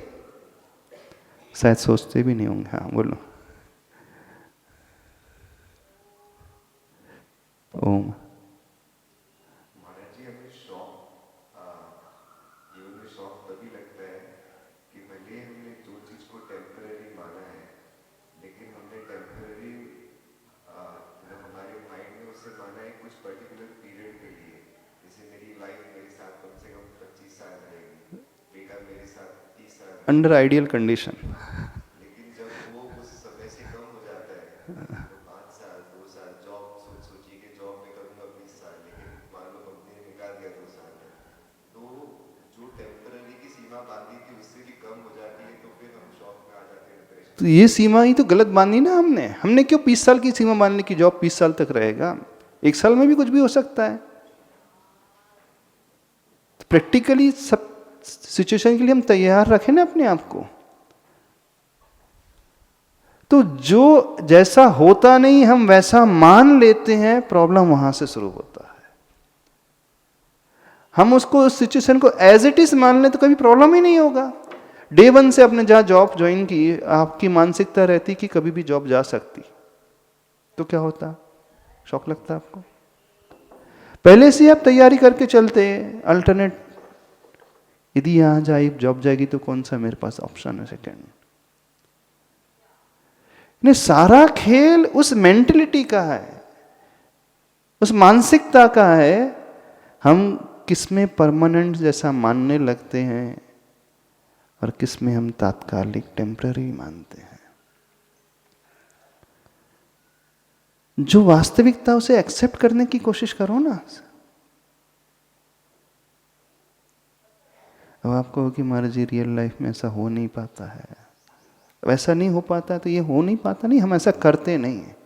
शायद सोचते भी नहीं होंगे। हाँ बोलो। ओम। महाराज जी, हमें जीवन में शौक तभी लगता है कि भले हमने जो चीज को टेम्पररी माना है, लेकिन हमने टेम्पररी हमारे माइंड में उसे माना है कुछ पर्टिकुलर पीरियड के लिए। जैसे मेरी लाइफ मेरे साथ कम से कम 25 साल रहेगी, बेटा मेरे साथ 30 साल, अंडर आइडियल कंडीशन। लेकिन जब वो उस समय से कम हो जाता है तो 5 साल 2 साल जॉब सोचिए कि जॉब में करूंगा 20 साल, लेकिन मान लो कंपनी ने निकाल दिया 2 साल में, तो जो टेम्पररी की सीमा बांधी थी उससे भी कम हो जाती है, तो फिर हम शॉक में आ जाते हैं, डिप्रेशन। तो ये सीमा ही तो गलत बांधी ना हमने क्यों 20 साल की सीमा बांधने की? जॉब 20 साल तक रहेगा, 1 साल में भी कुछ भी हो सकता है। तो प्रैक्टिकली सब सिचुएशन के लिए हम तैयार रखें ना अपने आप को। तो जो जैसा होता नहीं हम वैसा मान लेते हैं, प्रॉब्लम वहां से शुरू होता है। हम उसको उस सिचुएशन को एज इट इज मान लें तो कभी प्रॉब्लम ही नहीं होगा। डे 1 से आपने जहां जॉब ज्वाइन की, आपकी मानसिकता रहती कि कभी भी जॉब जा सकती, तो क्या होता? शौक लगता आपको? पहले से आप तैयारी करके चलते, अल्टरनेट, यदि यहां जाए जॉब जाएगी तो कौन सा मेरे पास ऑप्शन है सेकेंड। ने सारा खेल उस मेंटलिटी का है, उस मानसिकता का है। हम किसमें परमानेंट जैसा मानने लगते हैं और किसमें हम तात्कालिक टेम्पररी मानते हैं। जो वास्तविकता उसे एक्सेप्ट करने की कोशिश करो ना। अब आपको कि महाराज जी रियल लाइफ में ऐसा हो नहीं पाता है, वैसा नहीं हो पाता, तो ये हो नहीं पाता नहीं, हम ऐसा करते नहीं है।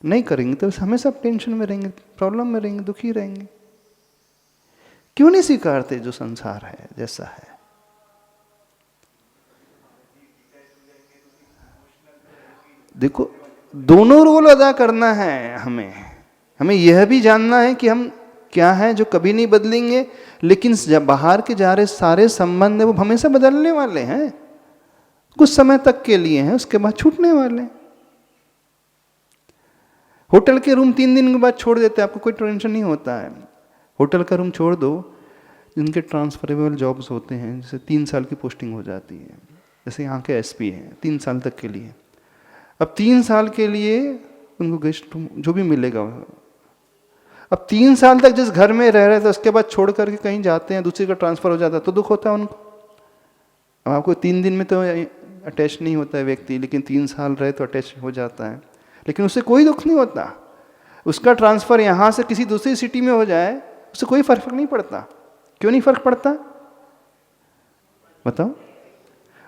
नहीं करेंगे तो हमेशा टेंशन में रहेंगे, प्रॉब्लम में रहेंगे, दुखी रहेंगे। क्यों नहीं स्वीकारते जो संसार है जैसा है? देखो, दोनों रोल अदा करना है हमें यह भी जानना है कि हम क्या है जो कभी नहीं बदलेंगे, लेकिन जब बाहर के जा रहे सारे संबंध है वो हमेशा बदलने वाले हैं, कुछ समय तक के लिए हैं, उसके बाद छूटने वाले हैं। होटल के रूम 3 दिन के बाद छोड़ देते हैं, आपको कोई टेंशन नहीं होता है। होटल का रूम छोड़ दो, जिनके ट्रांसफरेबल जॉब्स होते हैं, जैसे 3 साल की पोस्टिंग हो जाती है, जैसे यहाँ के एसपी हैं 3 साल तक के लिए। अब 3 साल के लिए उनको गेस्ट रूम जो भी मिलेगा, अब 3 साल तक जिस घर में रह रहे थे उसके बाद छोड़ करके कहीं जाते हैं, दूसरे का ट्रांसफर हो जाता है तो दुख होता है उनको। अब आपको 3 दिन में तो अटैच नहीं होता है व्यक्ति, लेकिन 3 साल रहे तो अटैच हो जाता है, लेकिन उससे कोई दुख नहीं होता। उसका ट्रांसफर यहाँ से किसी दूसरी सिटी में हो जाए, उससे कोई फर्क नहीं पड़ता। क्यों नहीं फर्क पड़ता बताओ?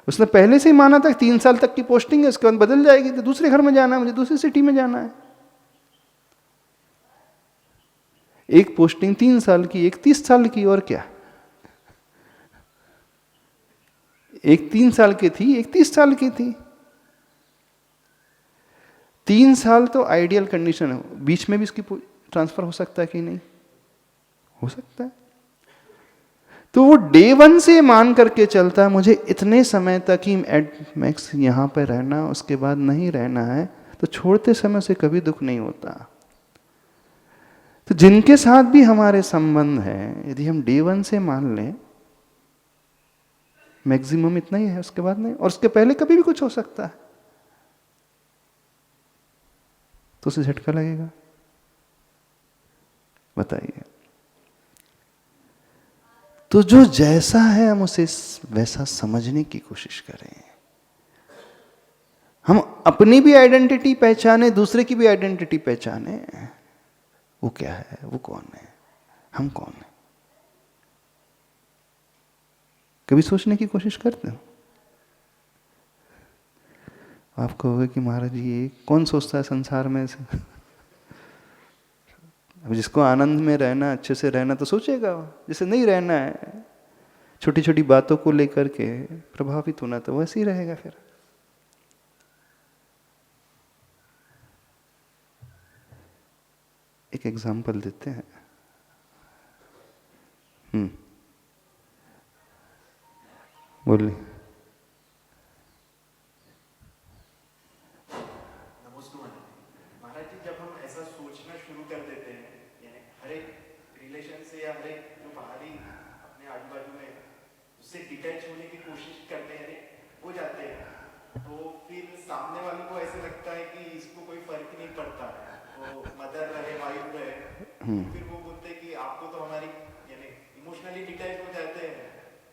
उसने पहले से ही माना था 3 साल तक की पोस्टिंग है, उसके बाद बदल जाएगी तो दूसरे घर में जाना है, मुझे दूसरी सिटी में जाना है। एक पोस्टिंग 3 साल की, एक 30 साल की, और क्या? एक 3 साल की थी, एक 30 साल की थी। 3 साल तो आइडियल कंडीशन है, बीच में भी इसकी ट्रांसफर हो सकता है कि नहीं? हो सकता है। तो वो डे वन से मान करके चलता है मुझे इतने समय तक ही एट मैक्स यहाँ पे रहना, उसके बाद नहीं रहना है, तो छोड़ते समय से कभी दुख नहीं होता। तो जिनके साथ भी हमारे संबंध है, यदि हम डे वन से मान लें मैक्सिमम इतना ही है, उसके बाद नहीं, और उसके पहले कभी भी कुछ हो सकता है, तो उसे झटका लगेगा। बताइए। तो जो जैसा है हम उसे वैसा समझने की कोशिश करें। हम अपनी भी आइडेंटिटी पहचाने, दूसरे की भी आइडेंटिटी पहचाने। वो क्या है, वो कौन है, हम कौन है, कभी सोचने की कोशिश करते हो? आप कहोगे कि महाराज ये कौन सोचता है संसार में से? अब जिसको आनंद में रहना, अच्छे से रहना, तो सोचेगा। जिसे नहीं रहना है, छोटी छोटी बातों को लेकर के प्रभावित होना, तो वैसे ही रहेगा। फिर एक एग्जाम्पल देते हैं। बोलिए। महाराज जी, जब हम ऐसा सोचना शुरू कर देते हैं, यानी हर एक रिलेशन से या हर एक जो बाहरी अपने आजू बाजू में उससे डिटैच होने की कोशिश करते हैं, हो जाते हैं, तो फिर सामने वाले को ऐसे लगता है कि इसको कोई फर्क नहीं पड़ता, वो मदर रहे वाइफ रहे, फिर वो बोलते हैं कि आपको तो हमारी यानी इमोशनली डिटैच हो जाते हैं,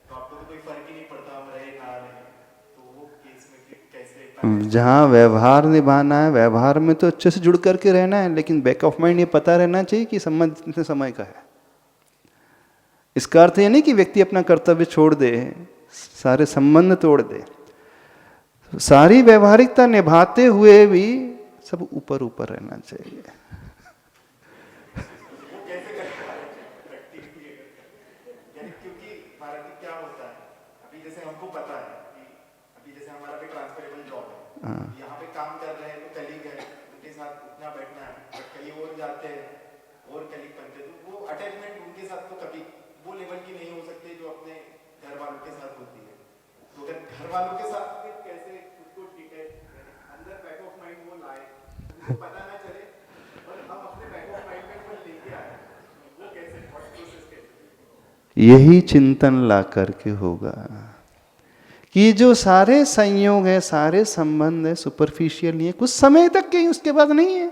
तो आपको तो कोई फर्क ही नहीं पड़ता हम रहे ना रहे। तो वो केस में फिर कैसे? जहाँ व्यवहार निभाना है, व्यवहार में तो अच्छे से जुड़ करके रहना है, लेकिन बैक ऑफ माइंड ये पता रहना चाहिए कि संबंध इतने समय का है। इसका अर्थ ये नहीं कि व्यक्ति अपना कर्तव्य छोड़ दे, सारे संबंध तोड़ दे। सारी व्यवहारिकता निभाते हुए भी सब ऊपर ऊपर रहना चाहिए। क्योंकि महाराज जी क्या होता है, अभी जैसे हमको पता है कि अभी जैसे हमारा भी ट्रांसफरेबल जॉब है, यहाँ पे काम कर रहे हैं तो कलीग है, उनके साथ उठना बैठना है, बट कहीं और जाते हैं और कलीग बनते हैं, तो वो अटैचमेंट उनके साथ तो कभी वो लेवल की नहीं हो सकती जो अपने घर वालों के साथ होती है। तो अगर घर वालों के साथ फिर कैसे उसको अंदर बैक ऑफ माइंड वो लाए, उनको पता ना चले, और हम अपने बैक ऑफ माइंड में वो लेके आए, वो कैसे प्रोसेस कैसे? यही चिंतन ला करके होगा कि जो सारे संयोग है, सारे संबंध है, सुपरफिशियल नहीं है, कुछ समय तक के ही, उसके बाद नहीं है।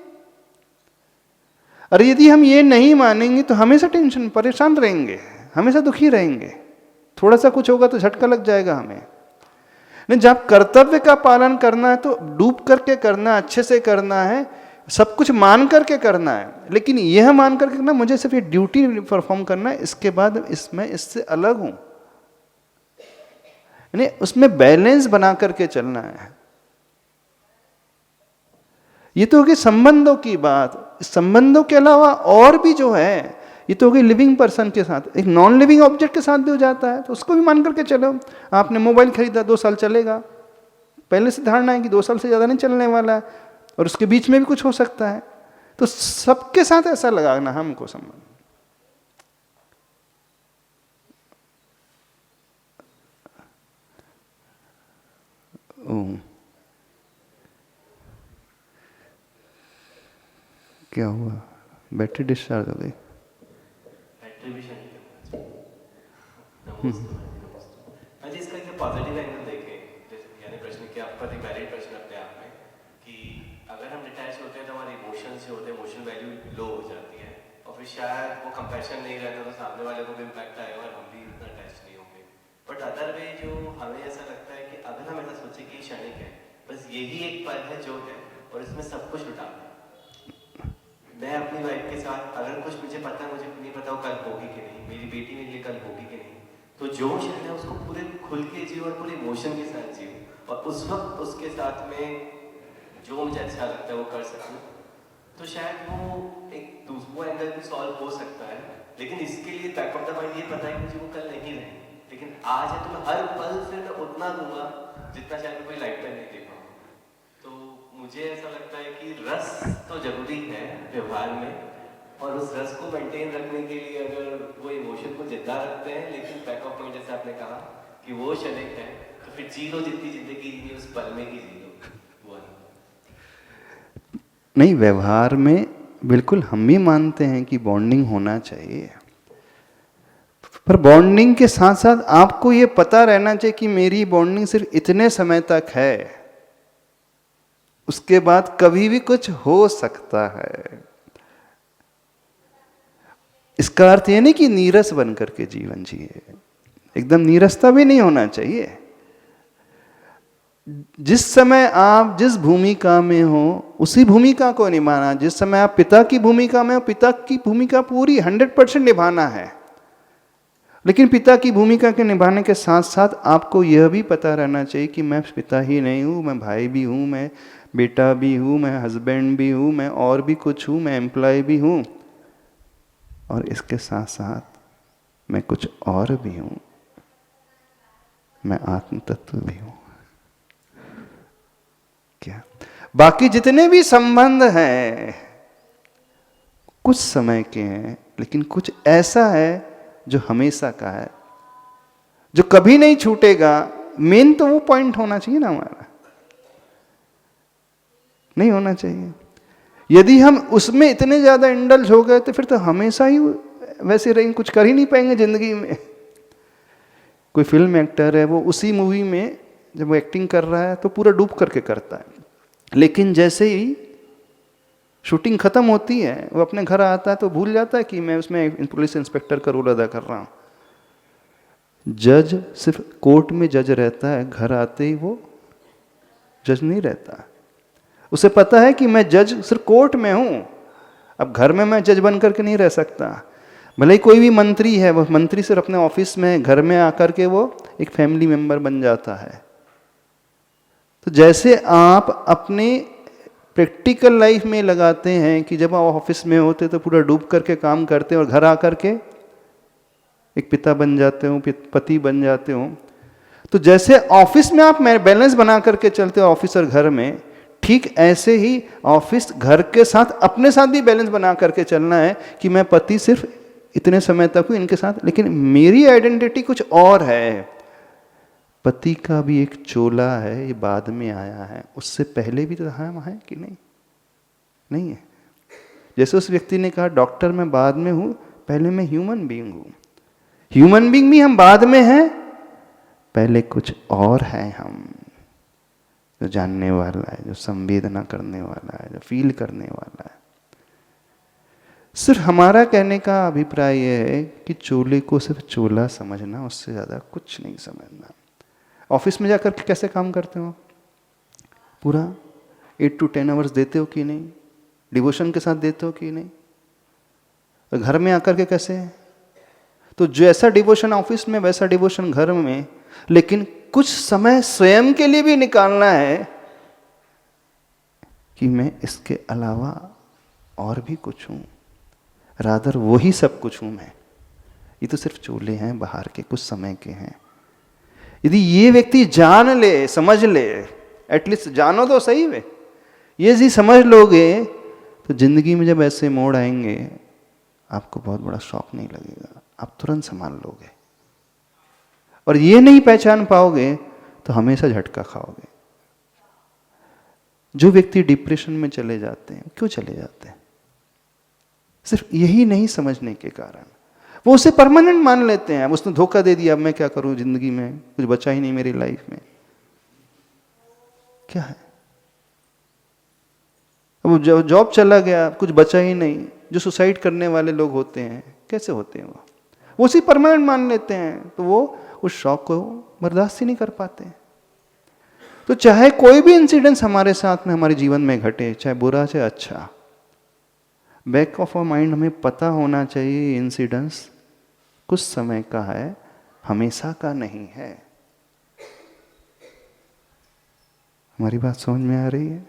और यदि हम ये नहीं मानेंगे तो हमेशा टेंशन, परेशान रहेंगे, हमेशा दुखी रहेंगे। थोड़ा सा कुछ होगा तो झटका लग जाएगा हमें। नहीं, जब कर्तव्य का पालन करना है तो डूब करके करना है, अच्छे से करना है, सब कुछ मान करके करना है। लेकिन यह मान करके करना, मुझे सिर्फ ये ड्यूटी परफॉर्म करना है, इसके बाद इसमें इससे अलग हूं, यानी उसमें बैलेंस बना करके चलना है। ये तो होगी संबंधों की बात। संबंधों के अलावा और भी जो है, ये तो होगी लिविंग पर्सन के साथ। एक नॉन लिविंग ऑब्जेक्ट के साथ भी हो जाता है, तो उसको भी मान करके चलो। आपने मोबाइल खरीदा, 2 साल चलेगा, पहले से धारणा है कि 2 साल से ज़्यादा नहीं चलने वाला है, और उसके बीच में भी कुछ हो सकता है। तो सबके साथ ऐसा लगाना हमको संबंध। क्या हुआ? बैटरी डिस्चार्ज हो गई? बैटरी भी शायद जी, इसका एक पॉजिटिव एंगल देखें, जैसे यानी प्रश्न किया आपका, एक वैलिड प्रश्न अपने आप में, कि अगर हम डिटैच होते हैं तो हमारे इमोशंस जो होते हैं, इमोशनल वैल्यू लो हो जाती है, और फिर शायद वो कंपैशन नहीं रहता, तो सामने वाले को भी इम्पैक्ट आएगा और हम भी इतना अटैच नहीं होंगे। बट अदर वे जो हमें ऐसा लगता है कि अगर हम ऐसा सोचें कि क्षणिक है, बस यही एक पल है जो है, और इसमें सब कुछ लुटा है। मैं अपनी वाइफ के साथ अगर कुछ मुझे पता है, मुझे नहीं पता वो कल होगी कि नहीं, मेरी बेटी मेरे लिए कल होगी कि नहीं, तो जो क्षण है उसको पूरे खुल के जियो और पूरे इमोशन के साथ जियो, और उस वक्त उसके साथ में जो मुझे अच्छा लगता है वो कर सकूँ, तो शायद वो एक वो एंगल भी सॉल्व हो सकता है। लेकिन इसके लिए बैक ऑफ द माइंड ये पता है कि मुझे वो कल नहीं रहे, लेकिन आज है तो मैं हर पल से मैं उतना दूंगा जितना शायद कोई लाइफ टाइम नहीं दे पाऊँ। तो मुझे ऐसा लगता है कि रस तो जरूरी है व्यवहार में, और उस रस को मेंटेन रखने के लिए अगर वो इमोशन को जिंदा रखते हैं, लेकिन बैकअप पॉइंट जैसे आपने कहा कि वो क्षणिक है, तो फिर जी लो जितनी जिंदगी जीनी उस पल में की जी लो, वो है। नहीं, व्यवहार में बिल्कुल हम भी मानते हैं कि बॉन्डिंग होना चाहिए, पर बॉन्डिंग के साथ साथ आपको ये पता रहना चाहिए कि मेरी बॉन्डिंग सिर्फ इतने समय तक है, उसके बाद कभी भी कुछ हो सकता है। इसका अर्थ ये नहीं कि नीरस बन करके जीवन जिए, एकदम नीरसता भी नहीं होना चाहिए। जिस समय आप जिस भूमिका में हो उसी भूमिका को निभाना। जिस समय आप पिता की भूमिका में हो, पिता की भूमिका पूरी 100% निभाना है, लेकिन पिता की भूमिका के निभाने के साथ साथ आपको यह भी पता रहना चाहिए कि मैं पिता ही नहीं हूँ, मैं भाई भी हूँ, मैं बेटा भी हूँ, मैं हस्बैंड भी हूँ, मैं और भी कुछ हूँ, मैं एम्प्लॉय भी हूँ, और इसके साथ साथ मैं कुछ और भी हूँ, मैं आत्म तत्व भी हूँ। क्या बाकी जितने भी संबंध हैं कुछ समय के हैं, लेकिन कुछ ऐसा है जो हमेशा का है, जो कभी नहीं छूटेगा। मेन तो वो पॉइंट होना चाहिए ना हमारा, नहीं होना चाहिए। यदि हम उसमें इतने ज्यादा इंडल्ज हो गए तो फिर तो हमेशा ही वैसे रहेंगे, कुछ कर ही नहीं पाएंगे जिंदगी में। कोई फिल्म एक्टर है, वो उसी मूवी में जब वो एक्टिंग कर रहा है तो पूरा डूब करके करता है, लेकिन जैसे ही शूटिंग खत्म होती है वो अपने घर आता है तो भूल जाता है कि मैं उसमें पुलिस इंस्पेक्टर का रोल अदा कर रहा हूँ। जज सिर्फ कोर्ट में जज रहता है, घर आते ही वो जज नहीं रहता। उसे पता है कि मैं जज सिर्फ कोर्ट में हूँ, अब घर में मैं जज बन करके नहीं रह सकता। भले ही कोई भी मंत्री है, वो मंत्री सिर्फ अपने ऑफिस में, घर में आकर के वो एक फैमिली मेंबर बन जाता है। तो जैसे आप अपने प्रैक्टिकल लाइफ में लगाते हैं कि जब आप ऑफिस में होते तो पूरा डूब करके काम करते हैं और घर आकर के एक पिता बन जाते हो, पति बन जाते हो, तो जैसे ऑफिस में आप बैलेंस बना करके चलते हो ऑफिस और घर में, ठीक ऐसे ही ऑफिस घर के साथ अपने साथ भी बैलेंस बना करके चलना है कि मैं पति सिर्फ इतने समय तक हूँ इनके साथ, लेकिन मेरी आइडेंटिटी कुछ और है। पति का भी एक चोला है, ये बाद में आया है, उससे पहले भी तो हम हैं कि नहीं? नहीं है। जैसे उस व्यक्ति ने कहा डॉक्टर मैं बाद में हूँ, पहले मैं ह्यूमन बीइंग हूँ। ह्यूमन बीइंग भी हम बाद में हैं, पहले कुछ और है हम, जो जानने वाला है, जो संवेदना करने वाला है, जो फील करने वाला है। सिर्फ हमारा कहने का अभिप्राय यह है कि चोले को सिर्फ चोला समझना, उससे ज़्यादा कुछ नहीं समझना। ऑफिस में जाकर के कैसे काम करते हो? पूरा 8 to 10 आवर्स देते हो कि नहीं? डिवोशन के साथ देते हो कि नहीं? और घर में आकर के कैसे? तो जैसा डिवोशन ऑफिस में वैसा डिवोशन घर में, लेकिन कुछ समय स्वयं के लिए भी निकालना है कि मैं इसके अलावा और भी कुछ हूं, रादर वही सब कुछ हूं मैं। ये तो सिर्फ चोले हैं बाहर के, कुछ समय के हैं। यदि ये व्यक्ति जान ले, समझ ले, एटलीस्ट जानो तो सही वे, ये जी समझ लोगे तो जिंदगी में जब ऐसे मोड़ आएंगे आपको बहुत बड़ा शौक नहीं लगेगा, आप तुरंत संभाल लोगे। और ये नहीं पहचान पाओगे तो हमेशा झटका खाओगे। जो व्यक्ति डिप्रेशन में चले जाते हैं, क्यों चले जाते हैं? सिर्फ यही नहीं समझने के कारण। वो उसे परमानेंट मान लेते हैं, अब उसने धोखा दे दिया, अब मैं क्या करूं जिंदगी में, कुछ बचा ही नहीं मेरी लाइफ में। क्या है? अब जॉब चला गया, कुछ बचा ही नहीं। जो सुसाइड करने वाले लोग होते हैं, कैसे होते हैं? वो उसी परमानेंट मान लेते हैं, तो वो उस शौक को बर्दाश्त ही नहीं कर पाते। तो चाहे कोई भी इंसिडेंस हमारे साथ में हमारे जीवन में घटे, चाहे बुरा चाहे अच्छा, बैक ऑफ अ माइंड हमें पता होना चाहिए इंसिडेंस कुछ समय का है, हमेशा का नहीं है। हमारी बात समझ में आ रही है?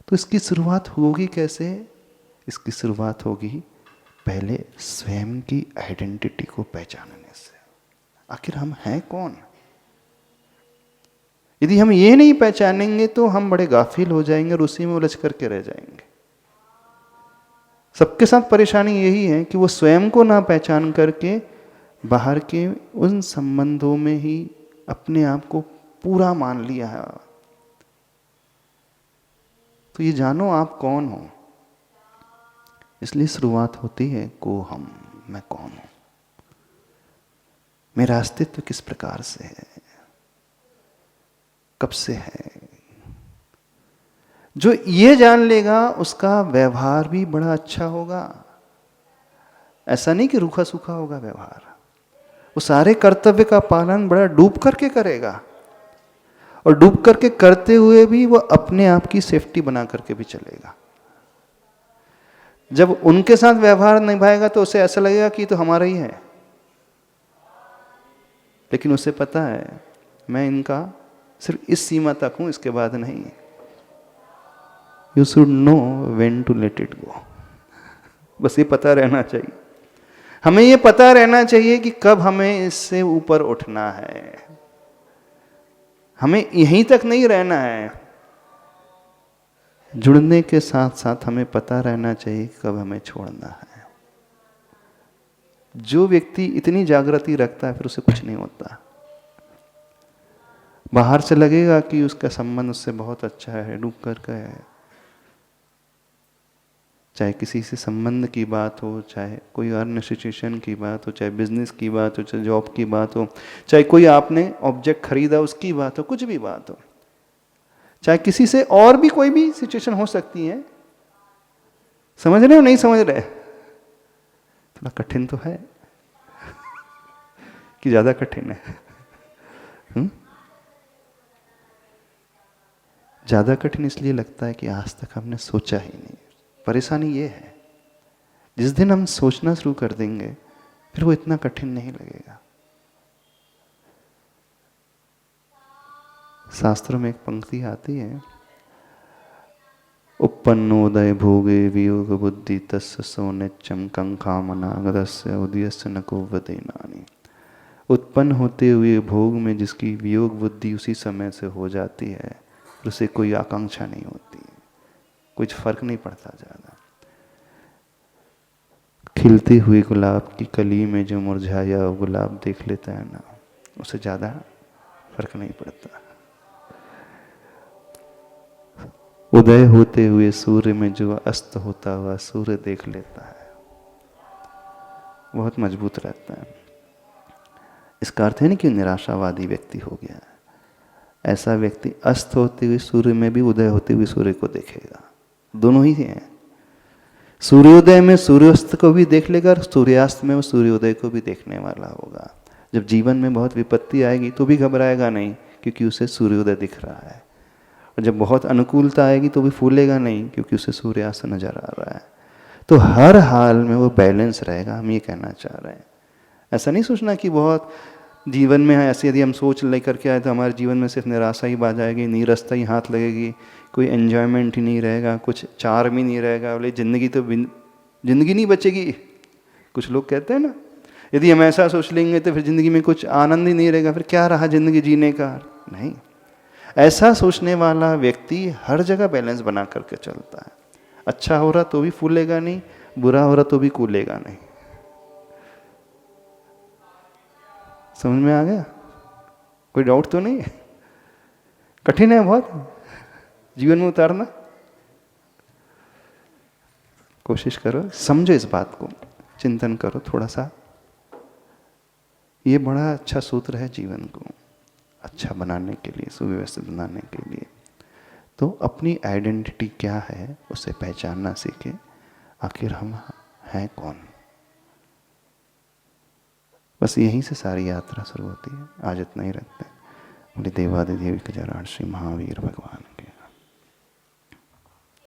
तो इसकी शुरुआत होगी कैसे? इसकी शुरुआत होगी पहले स्वयं की आइडेंटिटी को पहचानने से। आखिर हम हैं कौन? यदि हम ये नहीं पहचानेंगे तो हम बड़े गाफिल हो जाएंगे और उसी में उलझ करके रह जाएंगे। सबके साथ परेशानी यही है कि वो स्वयं को ना पहचान करके बाहर के उन संबंधों में ही अपने आप को पूरा मान लिया है। तो ये जानो आप कौन हो। इसलिए शुरुआत होती है को हम, मैं कौन हूं, मेरा अस्तित्व किस प्रकार से है, कब से है। जो ये जान लेगा उसका व्यवहार भी बड़ा अच्छा होगा। ऐसा नहीं कि रूखा सूखा होगा व्यवहार, वो सारे कर्तव्य का पालन बड़ा डूब करके करेगा, और डूब करके करते हुए भी वो अपने आप की सेफ्टी बना करके भी चलेगा। जब उनके साथ व्यवहार निभाएगा तो उसे ऐसा लगेगा कि तो हमारा ही है, लेकिन उसे पता है मैं इनका सिर्फ इस सीमा तक हूं, इसके बाद नहीं। You should know when to let it go. बस ये पता रहना चाहिए, हमें ये पता रहना चाहिए कि कब हमें इससे ऊपर उठना है। हमें यहीं तक नहीं रहना है, जुड़ने के साथ साथ हमें पता रहना चाहिए कि कब हमें छोड़ना है। जो व्यक्ति इतनी जागृति रखता है फिर उसे कुछ नहीं होता। बाहर से लगेगा कि उसका संबंध उससे बहुत अच्छा है, डूब करके है, चाहे किसी से संबंध की बात हो, चाहे कोई अन्य सिचुएशन की बात हो, चाहे बिजनेस की बात हो, चाहे जॉब की बात हो, चाहे कोई आपने ऑब्जेक्ट खरीदा उसकी बात हो, कुछ भी बात हो, चाहे किसी से और भी कोई भी सिचुएशन हो सकती है। समझ रहे हो नहीं समझ रहे? थोड़ा कठिन तो है कि ज्यादा कठिन है? ज्यादा कठिन इसलिए लगता है कि आज तक हमने सोचा ही नहीं। परेशानी ये है, जिस दिन हम सोचना शुरू कर देंगे फिर वो इतना कठिन नहीं लगेगा। शास्त्रों में एक पंक्ति आती है, उपन्नोदय भोगे वियोग बुद्धि तस्य सौनिच्यम कंकामनागदस्य उदयस्य नको वदेनानि। उत्पन्न होते हुए भोग में जिसकी वियोग बुद्धि उसी समय से हो जाती है, उसे कोई आकांक्षा नहीं होती, कुछ फर्क नहीं पड़ता ज्यादा। खिलते हुए गुलाब की कली में जो मुरझाया गुलाब देख लेता है ना, उसे ज्यादा फर्क नहीं पड़ता। उदय होते हुए सूर्य में जो अस्त होता हुआ सूर्य देख लेता है, बहुत मजबूत रहता है। इसका अर्थ है नहीं कि निराशावादी व्यक्ति हो गया है। ऐसा व्यक्ति अस्त होते हुए सूर्य में भी उदय होते हुए सूर्य को देखेगा, दोनों ही हैं। सूर्योदय में सूर्यास्त को भी देख लेगा और सूर्यास्त में वो सूर्योदय को भी देखने वाला होगा। जब जीवन में बहुत विपत्ति आएगी तो भी घबराएगा नहीं, क्योंकि उसे सूर्योदय दिख रहा है। और जब बहुत अनुकूलता आएगी तो भी फूलेगा नहीं, क्योंकि उसे सूर्यास्त नजर आ रहा है। तो हर हाल में वो बैलेंस रहेगा, हम ये कहना चाह रहे हैं। ऐसा नहीं सोचना कि बहुत जीवन में है, ऐसे यदि हम सोच लेकर के आए तो हमारे जीवन में सिर्फ निराशा ही बाज आएगी, नीरसता ही हाथ लगेगी, कोई एन्जॉयमेंट ही नहीं रहेगा, कुछ चार्म ही नहीं रहेगा, बोले जिंदगी तो जिंदगी नहीं बचेगी। कुछ लोग कहते हैं ना, यदि हम ऐसा सोच लेंगे तो फिर जिंदगी में कुछ आनंद ही नहीं रहेगा, फिर क्या रहा जिंदगी जीने का। नहीं, ऐसा सोचने वाला व्यक्ति हर जगह बैलेंस बना करके चलता है। अच्छा हो रहा तो भी फूलेगा नहीं, बुरा हो रहा तो भी कूलेगा नहीं। समझ में आ गया? कोई डाउट तो नहीं है? कठिन है बहुत जीवन में उतारना। कोशिश करो, समझो इस बात को, चिंतन करो थोड़ा सा। ये बड़ा अच्छा सूत्र है जीवन को अच्छा बनाने के लिए, सुव्यवस्थित बनाने के लिए। तो अपनी आइडेंटिटी क्या है उसे पहचानना सीखे, आखिर हम हैं कौन। बस यहीं से सारी यात्रा शुरू होती है। आज इतना ही रखते हैं। बोले देवादिदेव के जराट श्री महावीर भगवान।